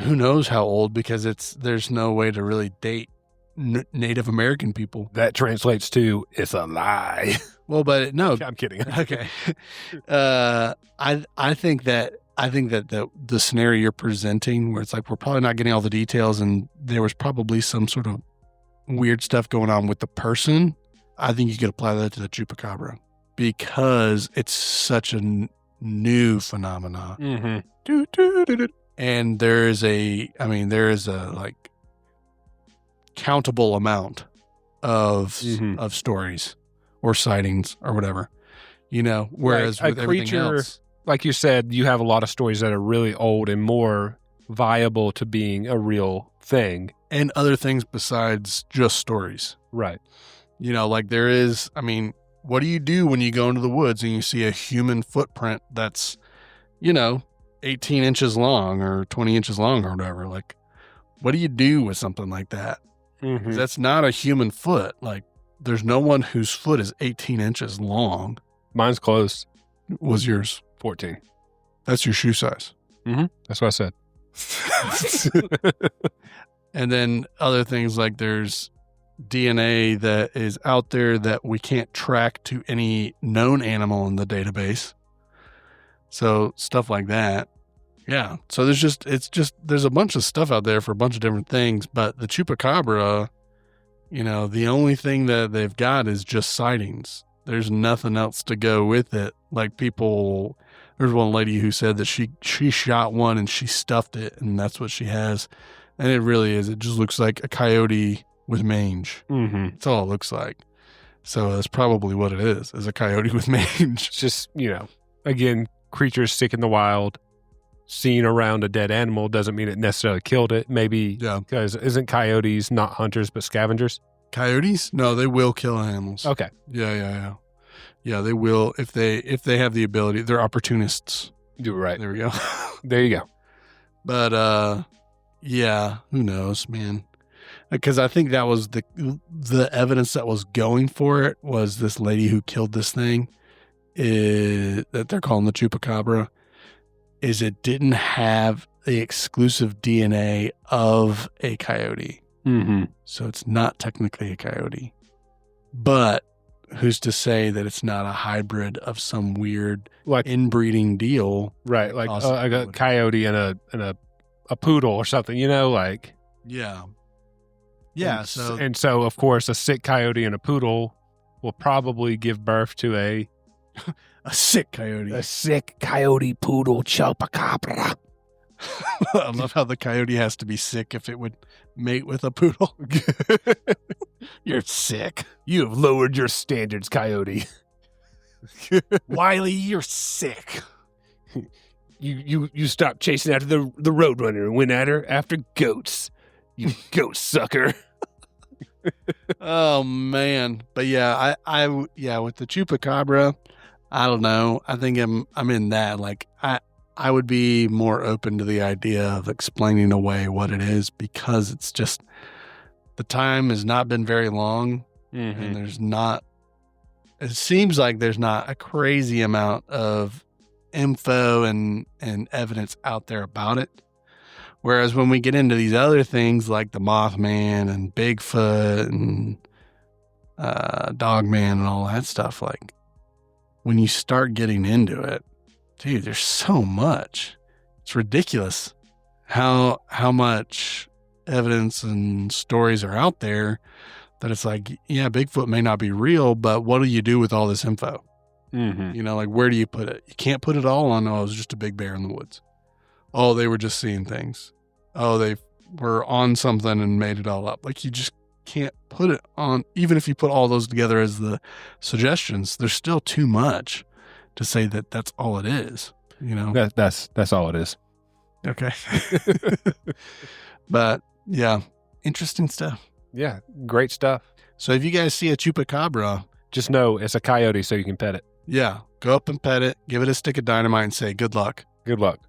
who knows how old, because there's no way to really date Native American people. That translates to, it's a lie. Well, but no. I'm kidding. Okay. I think that the scenario you're presenting, where it's like we're probably not getting all the details, and there was probably some sort of weird stuff going on with the person, I think you could apply that to the Chupacabra because it's such a new phenomenon. Mm-hmm. And there is a like countable amount of stories or sightings or whatever, whereas like with everything creature, else, like you said, you have a lot of stories that are really old and more viable to being a real thing. and other things besides just stories. Right. Like there is, what do you do when you go into the woods and you see a human footprint that's, 18 inches long or 20 inches long or whatever? Like, what do you do with something like that? Mm-hmm. 'Cause that's not a human foot. Like, there's no one whose foot is 18 inches long. Mine's closed. Was yours 14. That's your shoe size. Mm-hmm. That's what I said. And then other things like there's DNA that is out there that we can't track to any known animal in the database. So stuff like that. Yeah. So there's a bunch of stuff out there for a bunch of different things, but the Chupacabra, the only thing that they've got is just sightings. There's nothing else to go with it. Like there's one lady who said that she shot one and she stuffed it, and that's what she has. And it really is. It just looks like a coyote with mange. Mm-hmm. That's all it looks like. So that's probably what it is a coyote with mange. It's just, again, creatures sick in the wild, seen around a dead animal doesn't mean it necessarily killed it. Maybe because isn't coyotes not hunters but scavengers? Coyotes? No, they will kill animals. Okay. Yeah. Yeah, they will if they have the ability. They're opportunists. You're right. There we go. There you go. But yeah, who knows, man? Because I think that was the evidence that was going for it was this lady who killed this thing that they're calling the Chupacabra. Is it didn't have the exclusive DNA of a coyote. Mm-hmm. So it's not technically a coyote. But who's to say that it's not a hybrid of some weird like inbreeding deal? Right, like a coyote and a poodle or something, like. Yeah. Yeah. So of course a sick coyote and a poodle will probably give birth to a sick coyote. A sick coyote poodle Chupacabra. I love how the coyote has to be sick if it would mate with a poodle. You're sick. You have lowered your standards, coyote. Wiley, you're sick. You stopped chasing after the roadrunner and went after goats. You goat sucker. Oh man. But yeah, I with the Chupacabra, I don't know. I think I'm in that. Like I would be more open to the idea of explaining away what it is because it's just the time has not been very long and there's not it seems like there's not a crazy amount of info and evidence out there about it. Whereas when we get into these other things like the Mothman and Bigfoot and Dogman and all that stuff, like when you start getting into it, dude, there's so much. It's ridiculous how much evidence and stories are out there that it's like, yeah, Bigfoot may not be real, but what do you do with all this info? Mm-hmm. You know, like, where do you put it? You can't put it all on, oh, it was just a big bear in the woods. Oh, they were just seeing things. Oh, they were on something and made it all up. Like, you just can't put it on. Even if you put all those together as the suggestions, there's still too much to say that that's all it is. You know, That's all it is. okay. But yeah, interesting stuff. Yeah, great stuff. So if you guys see a chupacabra, just know it's a coyote, so you can pet it. yeah, go up and pet it, give it a stick of dynamite and say, good luck. Good luck.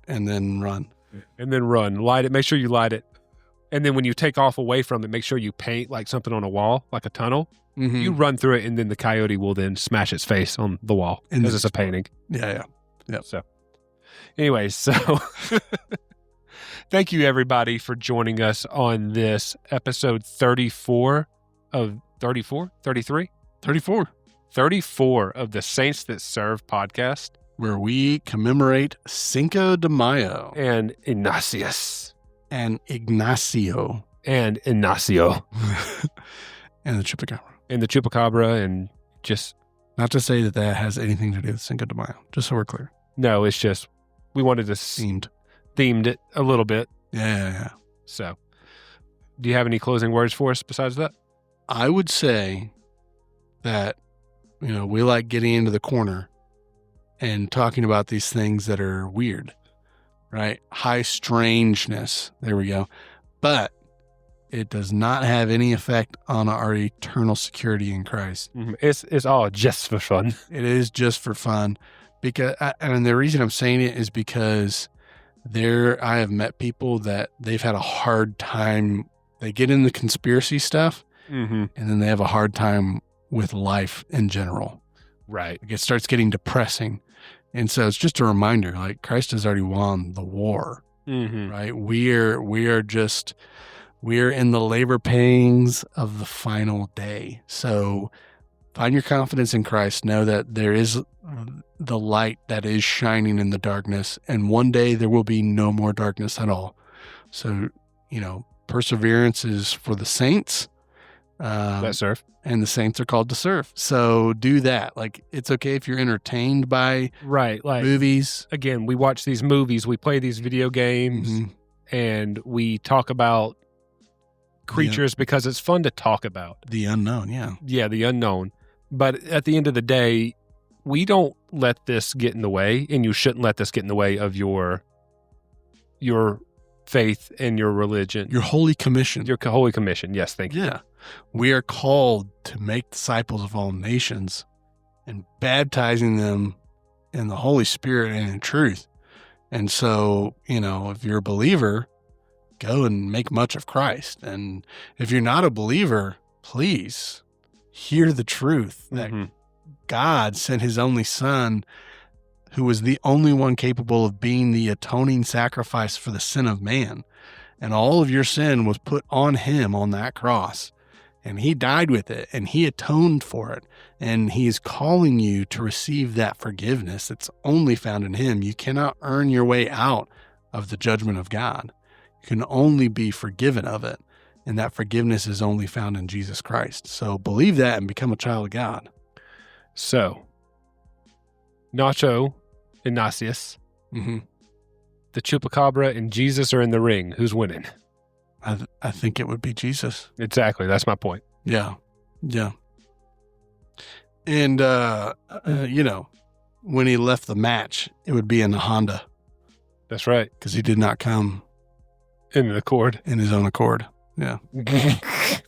And then run. And then run. Light it. Make sure you light it. And then when you take off away from it, make sure you paint like something on a wall, like a tunnel. Mm-hmm. You run through it, and then the coyote will then smash its face on the wall because it's a painting. Yeah. Yep. So, anyways, thank you everybody for joining us on this episode 34 of 34 of the Saints That Serve podcast, where we commemorate Cinco de Mayo and Ignatius and Ignacio and Ignacio and the Chupacabra. and the Chupacabra, and just not to say that has anything to do with Cinco de Mayo, just so we're clear. No, it's just we wanted to themed it a little bit. Yeah. So, do you have any closing words for us besides that? I would say that, you know, we like getting into the corner and talking about these things that are weird, right? High strangeness. There we go. But it does not have any effect on our eternal security in Christ. Mm-hmm. It's all just for fun. It is just for fun. Because, and the reason I'm saying it is because I have met people that they've had a hard time. They get in the conspiracy stuff, mm-hmm. and then they have a hard time with life in general. Right. It starts getting depressing. And so it's just a reminder, like, Christ has already won the war, mm-hmm. right? We're in the labor pangs of the final day. So find your confidence in Christ. Know that there is the light that is shining in the darkness, and one day there will be no more darkness at all. So, you know, perseverance is for the saints. That serve. And the saints are called to serve. So do that. Like, it's okay if you're entertained by like movies. Again, we watch these movies, we play these video games, Mm-hmm. and we talk about creatures because it's fun to talk about. The unknown, yeah. Yeah, the unknown. But at the end of the day, we don't let this get in the way, and you shouldn't let this get in the way of your faith and your religion. Your holy commission. Your holy commission. Yes, thank you. Yeah. We are called to make disciples of all nations and baptizing them in the Holy Spirit and in truth. And so, you know, if you're a believer, go and make much of Christ. And if you're not a believer, please hear the truth that mm-hmm. God sent his only son, who was the only one capable of being the atoning sacrifice for the sin of man. And all of your sin was put on him on that cross. And he died with it, and he atoned for it. And he is calling you to receive that forgiveness that's only found in him. You cannot earn your way out of the judgment of God. You can only be forgiven of it. And that forgiveness is only found in Jesus Christ. So believe that and become a child of God. So, Nacho, Ignatius, Mm-hmm. the Chupacabra, and Jesus are in the ring. Who's winning? I think it would be Jesus. Exactly. That's my point. Yeah. And, you know, when he left the match, it would be in the Honda. That's right. Because he did not come in the accord. In his own accord. Yeah.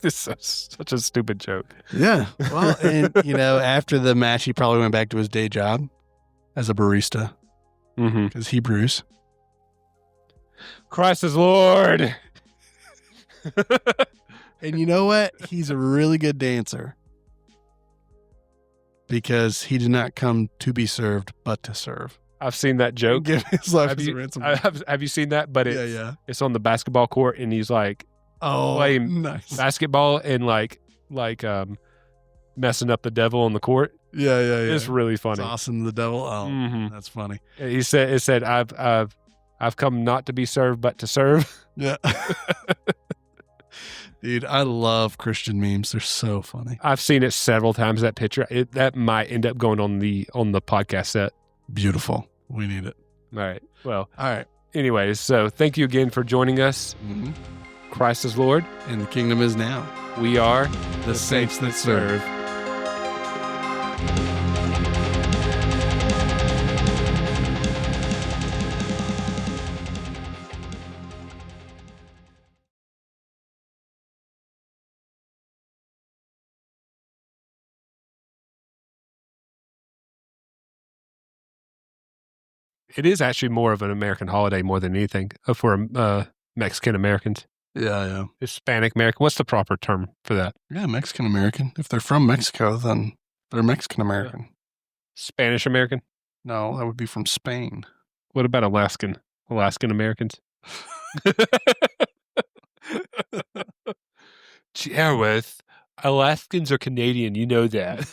This is such a stupid joke. Yeah. Well, and, you know, after the match, he probably went back to his day job as a barista. Mm-hmm. Because Hebrews. Christ is Lord. And you know what? He's a really good dancer. because he did not come to be served, but to serve. I've seen that joke. Give his life Have as a you, ransom. have you seen that? But it's on the basketball court, and he's like playing nice. basketball and like messing up the devil on the court. Yeah. It's really funny. It's awesome. The devil. Oh, that's funny. It said, I've come not to be served, but to serve. Yeah. Dude, I love Christian memes. They're so funny. I've seen it several times. That picture, that might end up going on the podcast set. Beautiful. We need it. All right. Well, all right. Anyways, so thank you again for joining us. Mm-hmm. Christ is Lord. And the kingdom is now. We are the saints that serve. It is actually more of an American holiday more than anything for Mexican Americans. Yeah. Hispanic American. What's the proper term for that? Yeah, Mexican American. If they're from Mexico, then they're Mexican American. Spanish American? No, that would be from Spain. What about Alaskan Americans? With Alaskans are Canadian. You know that.